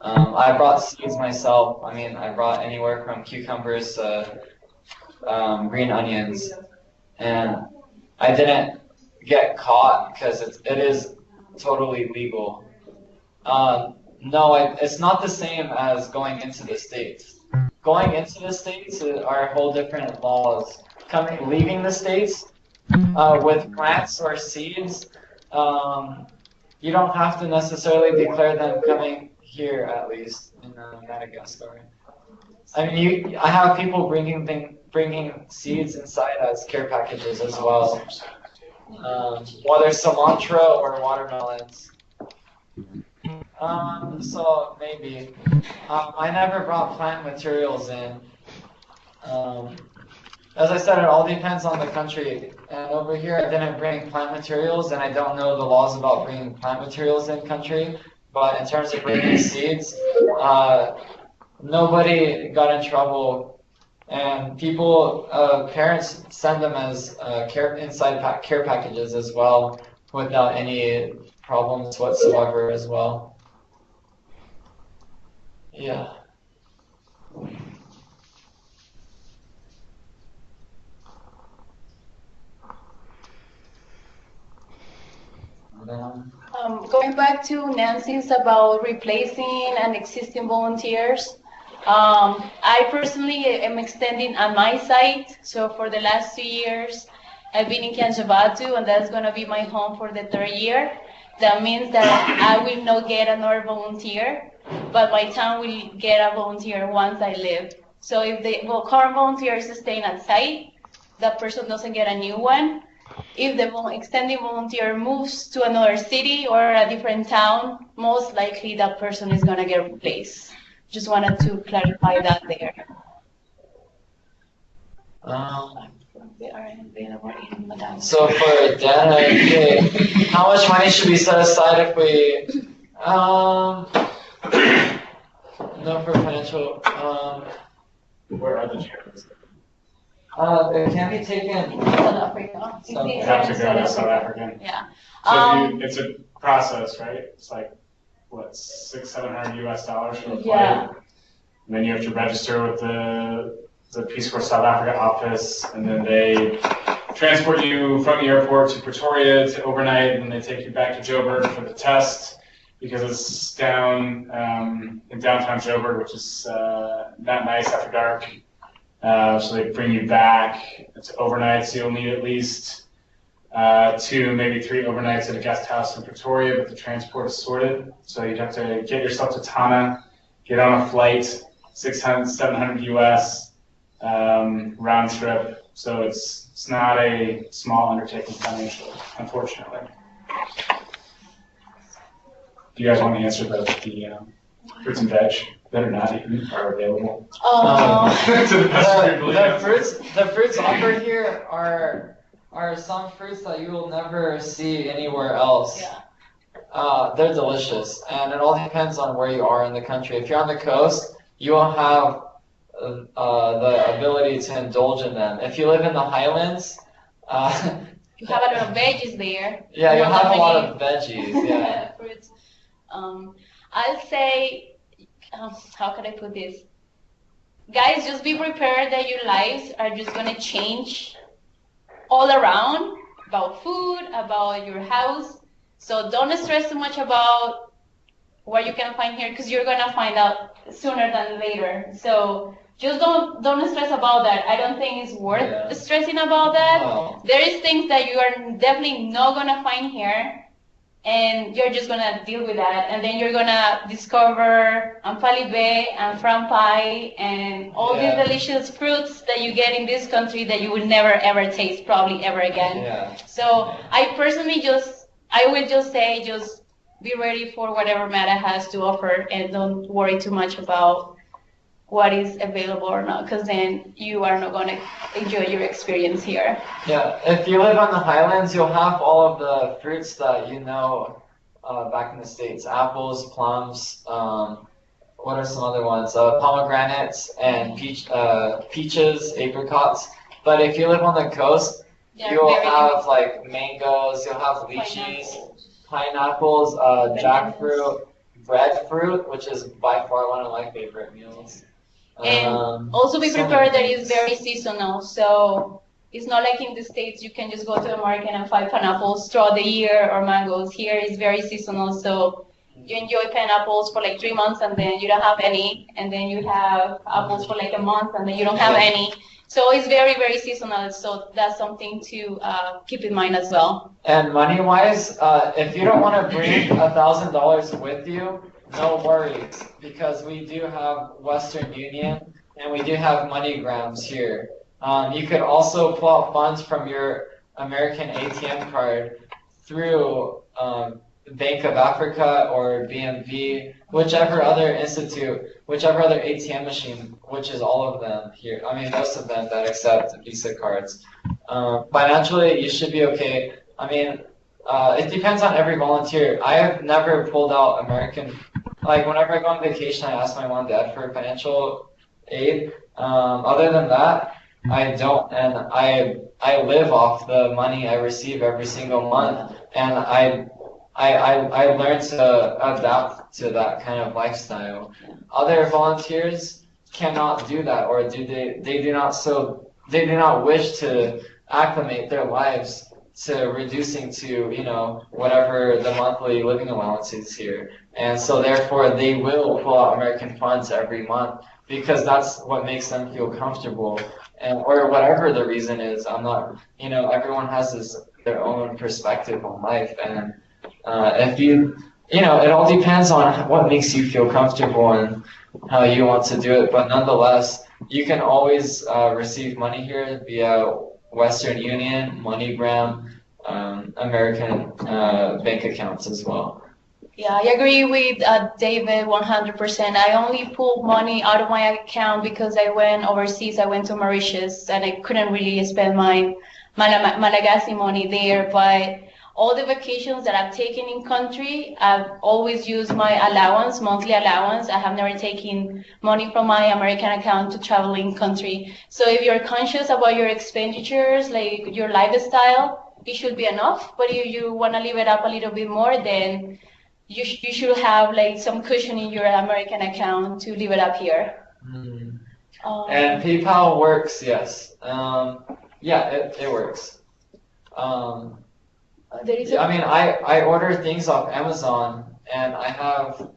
I brought seeds myself. I mean, I brought anywhere from cucumbers to green onions, and I didn't get caught because it is totally legal. No, it's not the same as going into the States. Going into the States are whole different laws. Leaving the States with plants or seeds, you don't have to necessarily declare them coming here, at least in Madagascar. I mean, I have people bringing seeds inside as care packages as well, whether cilantro or watermelons. So maybe. I never brought plant materials in. As I said, it all depends on the country. And over here, I didn't bring plant materials, and I don't know the laws about bringing plant materials in country. But in terms of bringing seeds, nobody got in trouble. And parents send them as care packages as well, without any problems whatsoever as well. Yeah. Going back to Nancy's about replacing and existing volunteers, I personally am extending on my site. So for the last 2 years, I've been in Kianjavatu, and that's going to be my home for the 3rd year. That means that I will not get another volunteer, but my town will get a volunteer once I leave. So if the current volunteer is staying at site, that person doesn't get a new one. If the extending volunteer moves to another city or a different town, most likely that person is going to get replaced. Just wanted to clarify that there. So for data, okay, how much money should we set aside if we, no, for financial, Where are the charities? it can be taken. South Africa. South You have to go to South African. Yeah. So it's a process, right? It's like, what, $600-700 US for a flight? Yeah. And then you have to register with the Peace Corps South Africa office, and then they transport you from the airport to Pretoria to overnight, and they take you back to Joburg for the test, because it's down in downtown Joburg, which is not nice after dark. So they bring you back. It's overnight, so you'll need at least 2, maybe 3 overnights at a guest house in Pretoria, but the transport is sorted. So you'd have to get yourself to Tana, get on a flight, $600-700 US round trip. So it's not a small undertaking financially, unfortunately. Do you guys want to answer the fruits and veg that are not eaten are available? To the best of your ability. The fruits offered here are some fruits that you will never see anywhere else. Yeah. They're delicious, and it all depends on where you are in the country. If you're on the coast, you will have the ability to indulge in them. If you live in the highlands, You have a lot of veggies there. yeah, you Not have that a lot many- of veggies. Yeah. Fruits. I'll say, how can I put this? Guys, just be prepared that your lives are just gonna change all around about food, about your house. So don't stress too much about what you can find here, because you're gonna find out sooner than later. So just don't stress about that. I don't think it's worth stressing about that. Wow. There is things that you are definitely not gonna find here, and you're just gonna deal with that, and then you're gonna discover Ampalibe and Frampai and all these delicious fruits that you get in this country that you will never ever taste probably ever again. Yeah. So I personally I would just say just be ready for whatever Meta has to offer and don't worry too much about what is available or not, because then you are not going to enjoy your experience here. Yeah, if you live on the highlands, you'll have all of the fruits that you know back in the States. Apples, plums, what are some other ones? Pomegranates and peaches, apricots. But if you live on the coast, you'll have like mangoes, you'll have lychees, pineapples, jackfruit, breadfruit, which is by far one of my favorite meals. And also be prepared that it's very seasonal. So it's not like in the States you can just go to the market and find pineapples throughout the year or mangoes. Here it's very seasonal. So you enjoy pineapples for like 3 months and then you don't have any. And then you have apples for like a month and then you don't have any. So it's very, very seasonal. So that's something to keep in mind as well. And money-wise, if you don't want to bring $1,000 with you, no worries, because we do have Western Union and we do have MoneyGrams here. You could also pull out funds from your American ATM card through Bank of Africa or BNB, whichever other institute, whichever other ATM machine, which is all of them here. I mean, most of them that accept Visa cards. Financially, you should be okay. I mean, it depends on every volunteer. I have never pulled out American. Like, whenever I go on vacation, I ask my mom and dad for financial aid. Other than that, I don't, and I live off the money I receive every single month, and I learned to adapt to that kind of lifestyle. Other volunteers cannot do that, or they do not wish to acclimate their lives to reducing to, you know, whatever the monthly living allowance is here. And so therefore they will pull out American funds every month because that's what makes them feel comfortable, and or whatever the reason is. I'm not, you know, everyone has their own perspective on life, and if you know, it all depends on what makes you feel comfortable and how you want to do it. But nonetheless, you can always receive money here via Western Union, MoneyGram, American bank accounts as well. Yeah, I agree with David 100%. I only pulled money out of my account because I went overseas. I went to Mauritius and I couldn't really spend my Malagasy money there. But all the vacations that I've taken in country, I've always used my allowance, monthly allowance. I have never taken money from my American account to travel in country. So if you're conscious about your expenditures, like your lifestyle, it should be enough. But if you want to live it up a little bit more, then you should have like some cushion in your American account to live it up here. And PayPal works, yes. Yeah, it works. I mean, I order things off Amazon, and I have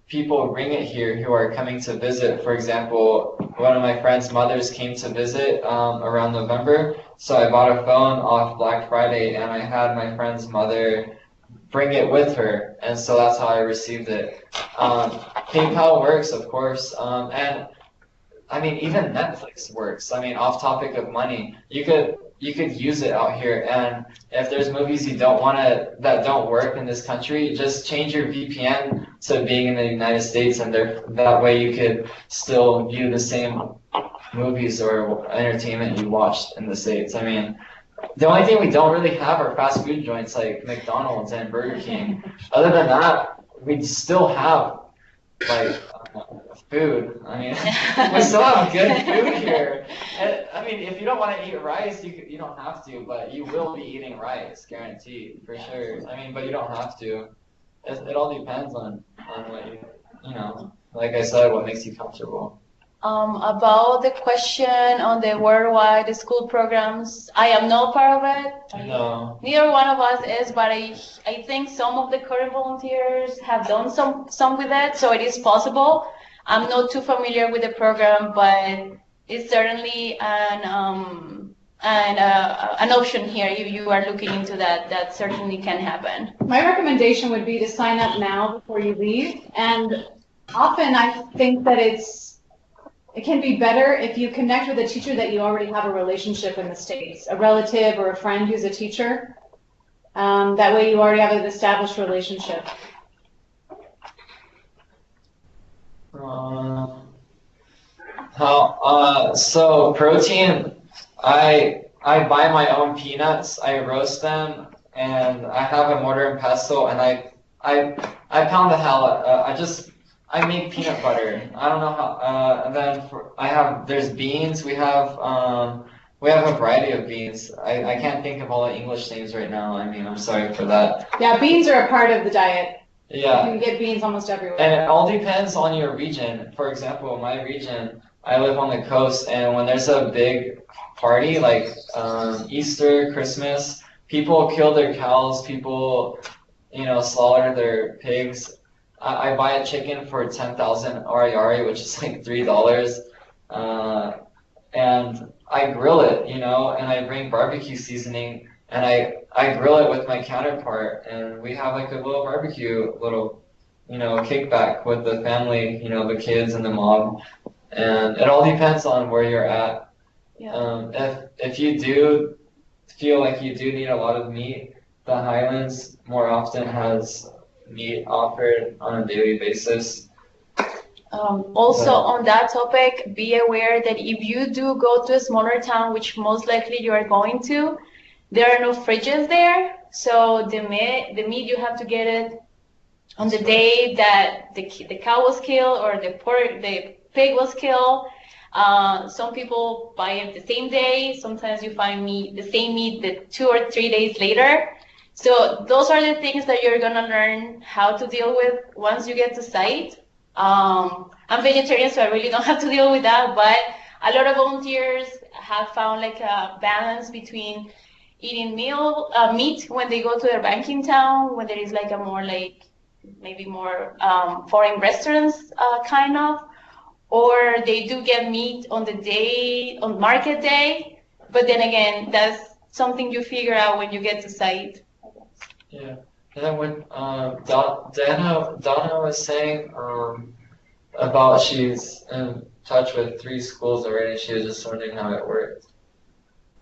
people bring it here who are coming to visit. For example, one of my friend's mothers came to visit around November, so I bought a phone off Black Friday, and I had my friend's mother bring it with her, and so that's how I received it. PayPal works, of course, and I mean, even Netflix works. I mean, off topic of money, you could use it out here, and if there's movies you don't want to, that don't work in this country, just change your VPN to being in the United States, and that way you could still view the same movies or entertainment you watched in the States. I mean, the only thing we don't really have are fast food joints like McDonald's and Burger King. Other than that, we still have like food. I mean, we still have good food here. And, I mean, if you don't want to eat rice, you don't have to, but you will be eating rice, guaranteed, for sure. I mean, but you don't have to. It all depends on what you know, like I said, what makes you comfortable. About the question on the worldwide school programs, I am not part of it. No. Neither one of us is, but I think some of the current volunteers have done some with it, so it is possible. I'm not too familiar with the program, but it's certainly an and an option here if you are looking into that. That certainly can happen. My recommendation would be to sign up now before you leave. And often I think that it can be better if you connect with a teacher that you already have a relationship in the States, a relative or a friend who's a teacher. That way you already have an established relationship. So protein, I buy my own peanuts, I roast them, and I have a mortar and pestle, and I pound the hell out. I make peanut butter. I don't know how. And then there's beans. We have a variety of beans. I can't think of all the English names right now. I mean, I'm sorry for that. Yeah, beans are a part of the diet. Yeah. You can get beans almost everywhere. And it all depends on your region. For example, my region, I live on the coast, and when there's a big party like Easter, Christmas, people kill their cows, people, slaughter their pigs. I buy a chicken for 10,000 ariary, which is like $3, and I grill it, and I bring barbecue seasoning, and I grill it with my counterpart, and we have like a little barbecue, kickback with the family, the kids and the mom, and it all depends on where you're at. Yeah. If you do feel like you do need a lot of meat, the Highlands more often has meat offered on a daily basis. Also on that topic, be aware that if you do go to a smaller town, which most likely you are going to, there are no fridges there. So the meat you have to get it on the day that the cow was killed or the pig was killed. Some people buy it the same day. Sometimes you find the same meat 2 or 3 days later. So those are the things that you're gonna learn how to deal with once you get to site. I'm vegetarian, so I really don't have to deal with that, but a lot of volunteers have found like a balance between eating meat when they go to their banking town, when there is like a more like maybe more foreign restaurants kind of, or they do get meat on market day, but then again, that's something you figure out when you get to site. Yeah, and then when Donna was saying about she's in touch with 3 schools already, she was just wondering how it worked.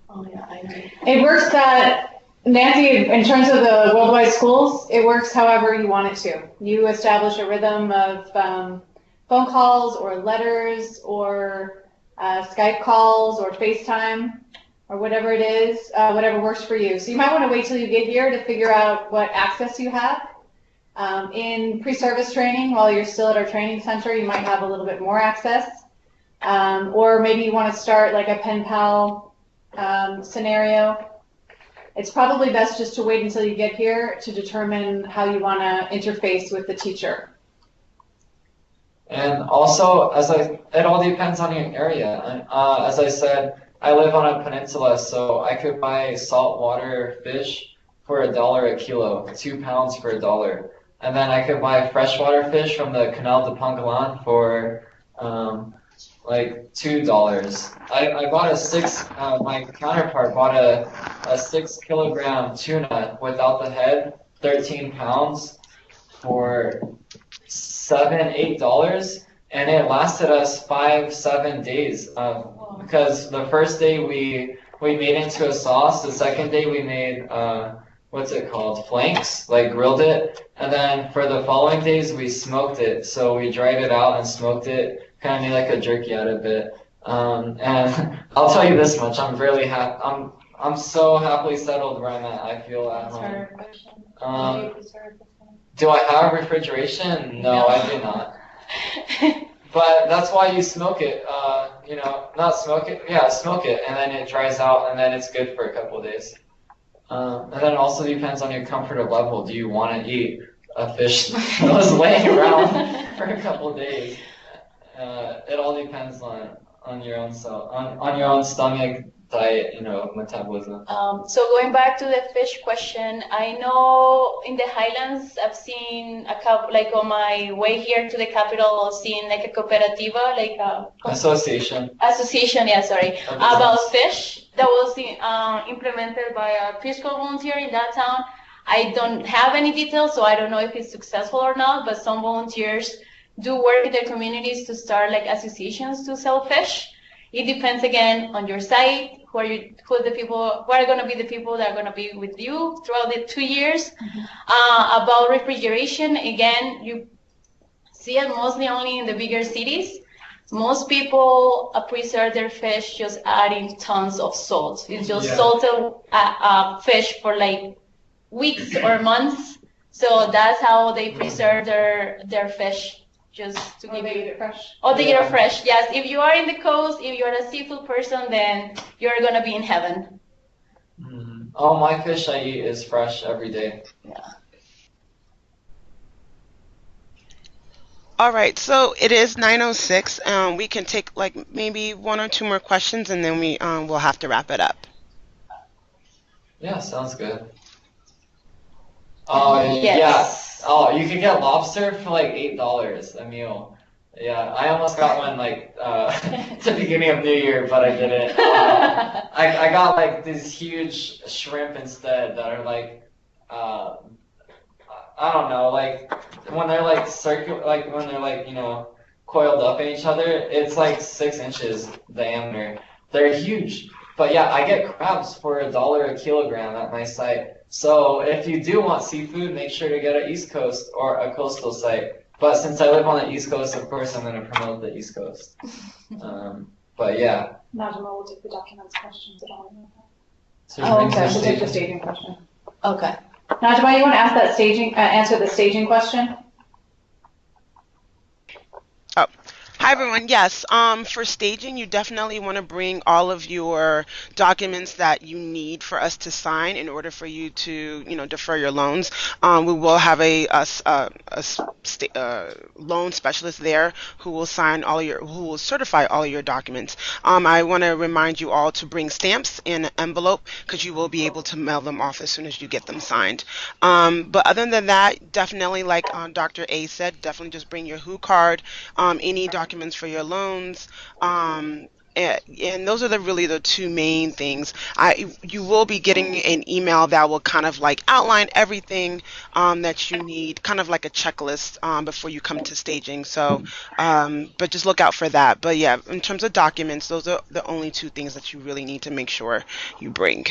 Oh yeah, I know. It works that, Nancy, in terms of the worldwide schools, it works however you want it to. You establish a rhythm of phone calls or letters or Skype calls or FaceTime, or whatever it is, whatever works for you. So you might want to wait till you get here to figure out what access you have. In pre-service training, while you're still at our training center, you might have a little bit more access. Or maybe you want to start like a pen pal scenario. It's probably best just to wait until you get here to determine how you want to interface with the teacher. And also, it all depends on your area. As I said, I live on a peninsula, so I could buy saltwater fish for $1 a kilo, 2 pounds for $1. And then I could buy freshwater fish from the Canal de Pangalan for like $2. I bought my counterpart bought a 6 kilogram tuna without the head, 13 pounds for $7, $8. And it lasted us 5-7 days because the first day we made it into a sauce. The second day we made what's it called, flanks, like grilled it, and then for the following days we smoked it. So we dried it out and smoked it, kind of made like a jerky out of it. And I'll tell you this much: I'm really happy. I'm so happily settled where I'm at. I feel at home. Do I have refrigeration? No, I do not. But that's why you smoke it, not smoke it, yeah, smoke it, and then it dries out, and then it's good for a couple of days. And then it also depends on your comfort level. Do you want to eat a fish that was laying around for a couple of days? It all depends on your own on your own stomach, diet, metabolism. So going back to the fish question, I know in the Highlands I've seen a couple, like on my way here to the capital, I've seen like a cooperativa, like a association. Yeah, sorry, about fish. that was implemented by a Peace Corps volunteer in that town. I don't have any details, so I don't know if it's successful or not, but some volunteers do work in their communities to start like associations to sell fish. It depends again on your site, who are the people, who are going to be the people that are going to be with you throughout the 2 years. About refrigeration, again, you see it mostly only in the bigger cities. Most people preserve their fish just adding tons of salt. It's just salted fish for like weeks or months. So that's how they preserve their fish. Just to give they you eat it fresh. Oh, they eat it fresh. Yes. If you are in the coast, if you're a seafood person, then you're gonna be in heaven. All my fish I eat is fresh every day. Yeah. All right, so it is 9:06. We can take like maybe 1 or 2 more questions, and then we'll have to wrap it up. Yeah, sounds good. Oh, Yes. yeah. Oh, you can get lobster for like $8 a meal. Yeah, I almost got one like at the beginning of New Year, but I didn't. I got like these huge shrimp instead that are like I don't know, like when they're like circular, like when they're like, you know, coiled up in each other, it's like 6 inches diameter. They're huge. But yeah, I get crabs for $1 a kilogram at my site. So if you do want seafood, make sure to get an East Coast or a coastal site. But since I live on the East Coast, of course, I'm going to promote the East Coast. But yeah. Najma will take the documents questions at all. So Oh, brings okay. the She'll take the staging. staging question. Okay. Najma, you want to ask that answer the staging question? Oh, hi everyone. Yes, for staging, you definitely want to bring all of your documents that you need for us to sign in order for you to, defer your loans. We will have a loan specialist there who will who will certify all of your documents. I want to remind you all to bring stamps in an envelope because you will be able to mail them off as soon as you get them signed. But other than that, definitely, like Dr. A said, definitely just bring your WHO card, any documents for your loans, and those are really the 2 main things. You will be getting an email that will kind of like outline everything that you need, kind of like a checklist before you come to staging. So, but just look out for that. But yeah, in terms of documents, those are the only 2 things that you really need to make sure you bring.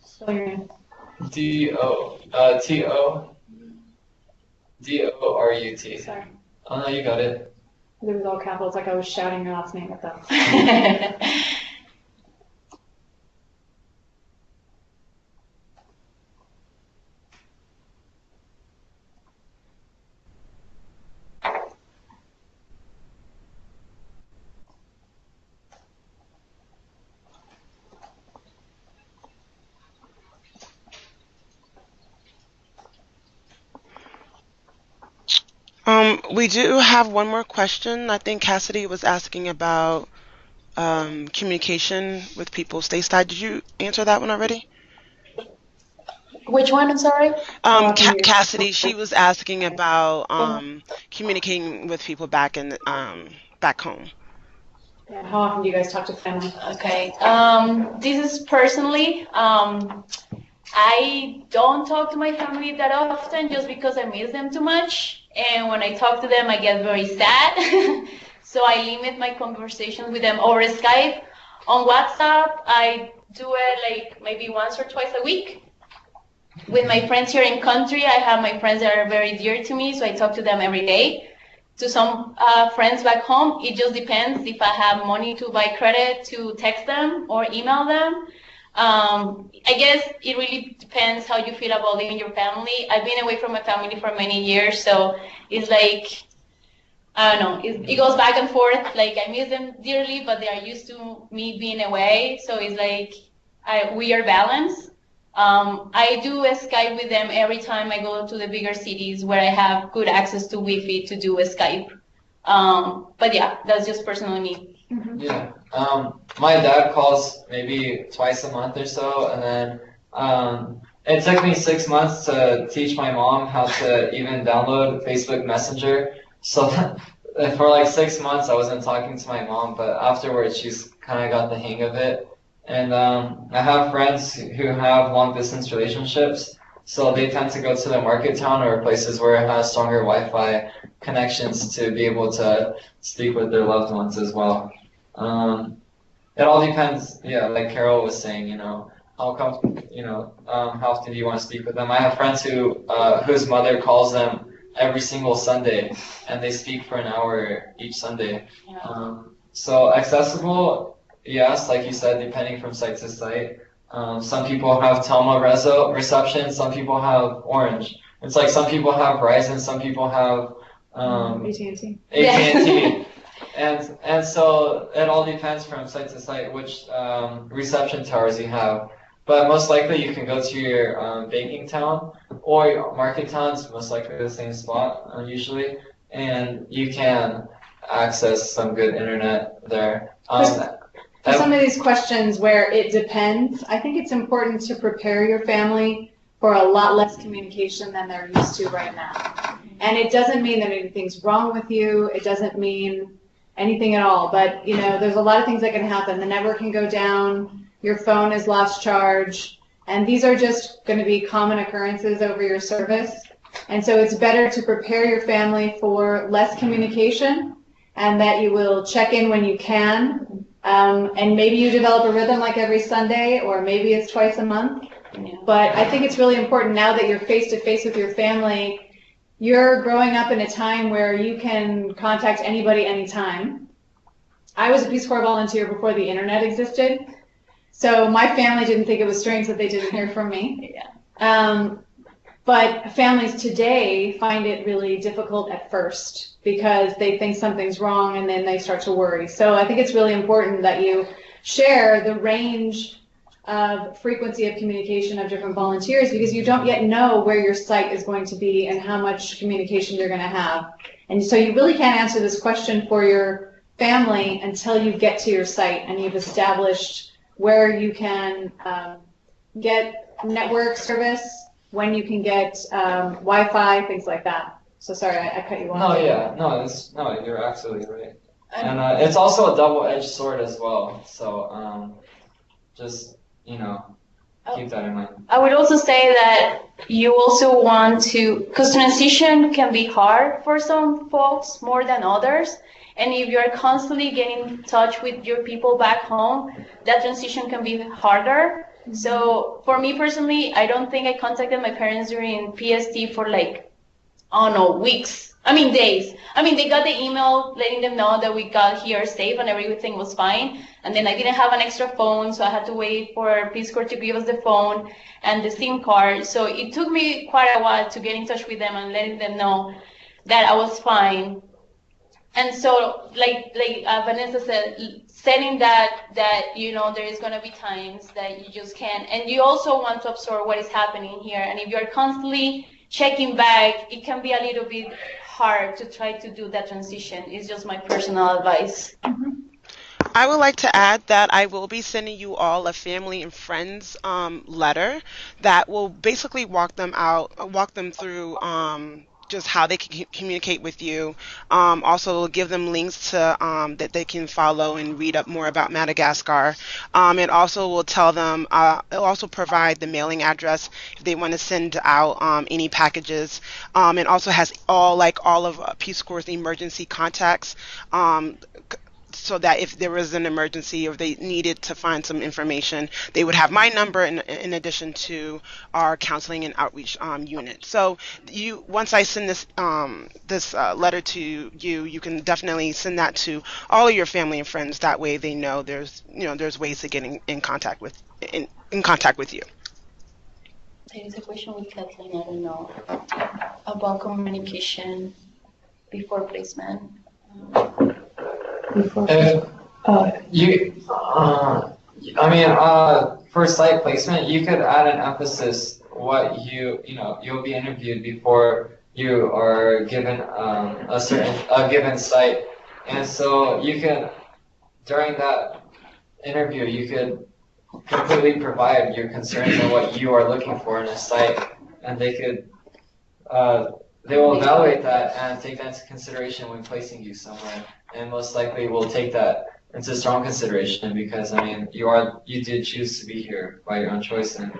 So you're DORUT. sorry. Oh no, you got it. It was all capitals, like I was shouting your last name at them. We do have one more question. I think Cassidy was asking about communication with people stateside. Did you answer that one already? Which one? I'm sorry. Cassidy, she was asking about communicating with people back home. And how often do you guys talk to family? Okay. This is personally. I don't talk to my family that often just because I miss them too much. And when I talk to them, I get very sad. So I limit my conversations with them over Skype. On WhatsApp, I do it like maybe once or twice a week. With my friends here in country, I have my friends that are very dear to me, so I talk to them every day. To some friends back home, it just depends if I have money to buy credit to text them or email them. I guess it really depends how you feel about leaving your family. I've been away from my family for many years, so it's like, I don't know, it goes back and forth. Like, I miss them dearly, but they are used to me being away, so it's like we are balanced. I do a Skype with them every time I go to the bigger cities where I have good access to Wi-Fi to do a Skype. But yeah, that's just personally me. Yeah. My dad calls maybe twice a month or so, and then it took me 6 months to teach my mom how to even download Facebook Messenger. So for like 6 months, I wasn't talking to my mom, but afterwards, she's kind of got the hang of it. And I have friends who have long distance relationships, so they tend to go to the market town or places where it has stronger Wi-Fi connections to be able to speak with their loved ones as well. It all depends, yeah, like Carol was saying, how often do you want to speak with them? I have friends whose mother calls them every single Sunday, and they speak for an hour each Sunday. So accessible, yes, like you said, depending from site to site. Some people have Telma reception, some people have Orange. It's like some people have Verizon, some people have AT&T. AT&T. And so it all depends from site to site which reception towers you have. But most likely you can go to your banking town or your market town. It's most likely the same spot usually, and you can access some good internet there. For some of these questions where it depends, I think it's important to prepare your family for a lot less communication than they're used to right now. And it doesn't mean that anything's wrong with you. It doesn't mean anything at all. But, there's a lot of things that can happen. The network can go down. Your phone has lost charge. And these are just going to be common occurrences over your service. And so it's better to prepare your family for less communication and that you will check in when you can. And maybe you develop a rhythm like every Sunday, or maybe it's twice a month. Yeah. But I think it's really important now that you're face to face with your family. You're growing up in a time where you can contact anybody anytime. I was a Peace Corps volunteer before the internet existed, so my family didn't think it was strange that they didn't hear from me. But families today find it really difficult at first because they think something's wrong and then they start to worry. So I think it's really important that you share the range of frequency of communication of different volunteers, because you don't yet know where your site is going to be and how much communication you're going to have. And so you really can't answer this question for your family until you get to your site and you've established where you can get network service, when you can get Wi-Fi, things like that. So sorry, I cut you off. No, you're absolutely right. And it's also a double-edged sword as well. So just keep that in mind. I would also say that you also want to, because transition can be hard for some folks more than others. And if you're constantly getting in touch with your people back home, that transition can be harder. So for me personally, I don't think I contacted my parents during PST for weeks. Days. They got the email letting them know that we got here safe and everything was fine. And then I didn't have an extra phone, so I had to wait for Peace Corps to give us the phone and the SIM card. So it took me quite a while to get in touch with them and letting them know that I was fine. And so, like Vanessa said, setting that there is going to be times that you just can't. And you also want to absorb what is happening here. And if you're constantly checking back, it can be a little bit hard to try to do that transition. It's just my personal advice. I would like to add that I will be sending you all a family and friends letter that will basically walk them through just how they can communicate with you. Also give them links to that they can follow and read up more about Madagascar. It also will tell them, it'll also provide the mailing address if they want to send out any packages. It also has all of Peace Corps' emergency contacts, so that if there was an emergency or they needed to find some information, they would have my number in addition to our counseling and outreach unit. So once I send this letter to you, you can definitely send that to all of your family and friends. That way they know there's ways to get in contact with you. There is a question with Kathleen, I don't know, about communication before placement. For site placement, you could add an emphasis what you'll be interviewed before you are given a given site, and so you can, during that interview, you could completely provide your concerns and what you are looking for in a site, and they could they will evaluate that and take that into consideration when placing you somewhere, and most likely will take that into strong consideration because I mean you did choose to be here by your own choice, and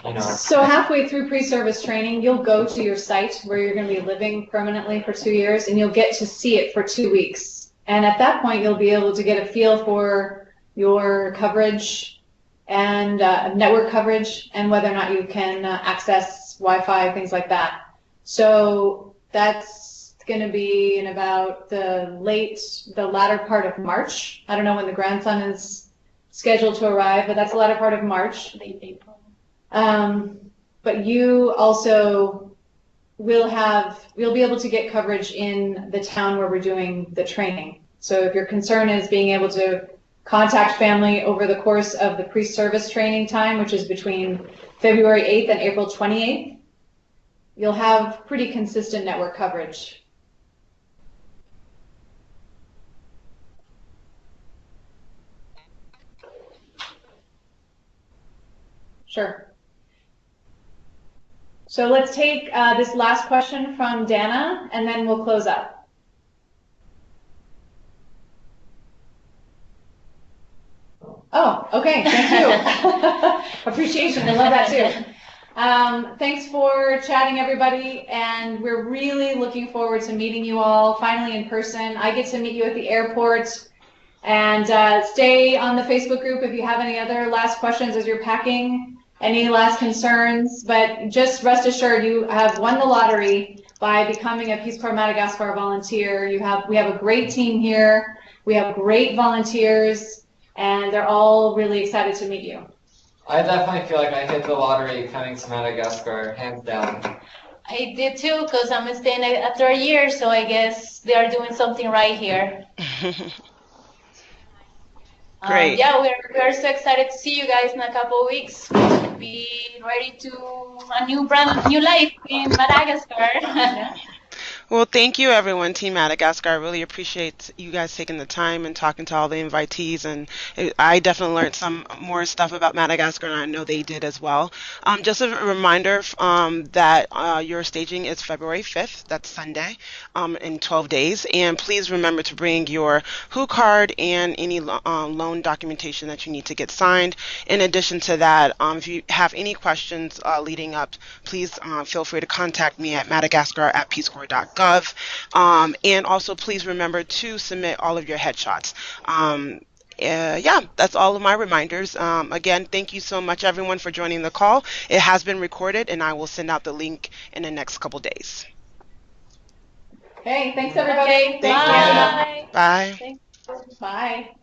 you know. So halfway through pre-service training, you'll go to your site where you're going to be living permanently for 2 years, and you'll get to see it for 2 weeks. And at that point, you'll be able to get a feel for your coverage and network coverage, and whether or not you can access Wi-Fi, things like that. So that's going to be in about the latter part of March. I don't know when the grandson is scheduled to arrive, but that's the latter part of March. Late April. But you also you'll be able to get coverage in the town where we're doing the training. So if your concern is being able to contact family over the course of the pre-service training time, which is between February 8th and April 28th, you'll have pretty consistent network coverage. Sure. So let's take this last question from Dana, and then we'll close up. Oh, okay, thank you. Appreciation, I love that too. Thanks for chatting, everybody, and we're really looking forward to meeting you all finally in person. I get to meet you at the airport, and stay on the Facebook group if you have any other last questions as you're packing, any last concerns, but just rest assured you have won the lottery by becoming a Peace Corps Madagascar volunteer. We have a great team here, we have great volunteers, and they're all really excited to meet you. I definitely feel like I hit the lottery coming to Madagascar, hands down. I did too, because I'm staying after a year, so I guess they are doing something right here. Great. Yeah, we're so excited to see you guys in a couple of weeks. We should be ready to a new life in Madagascar. Well, thank you, everyone, Team Madagascar. I really appreciate you guys taking the time and talking to all the invitees. And I definitely learned some more stuff about Madagascar, and I know they did as well. Just a reminder that your staging is February 5th. That's Sunday, in 12 days. And please remember to bring your WHO card and any loan documentation that you need to get signed. In addition to that, if you have any questions leading up, please feel free to contact me at madagascar@peacecorps.gov. And also please remember to submit all of your headshots. Yeah, that's all of my reminders. Again, thank you so much, everyone, for joining the call. It has been recorded, and I will send out the link in the next couple days. Okay, thanks, everybody. Okay, bye. Bye. Thank Bye.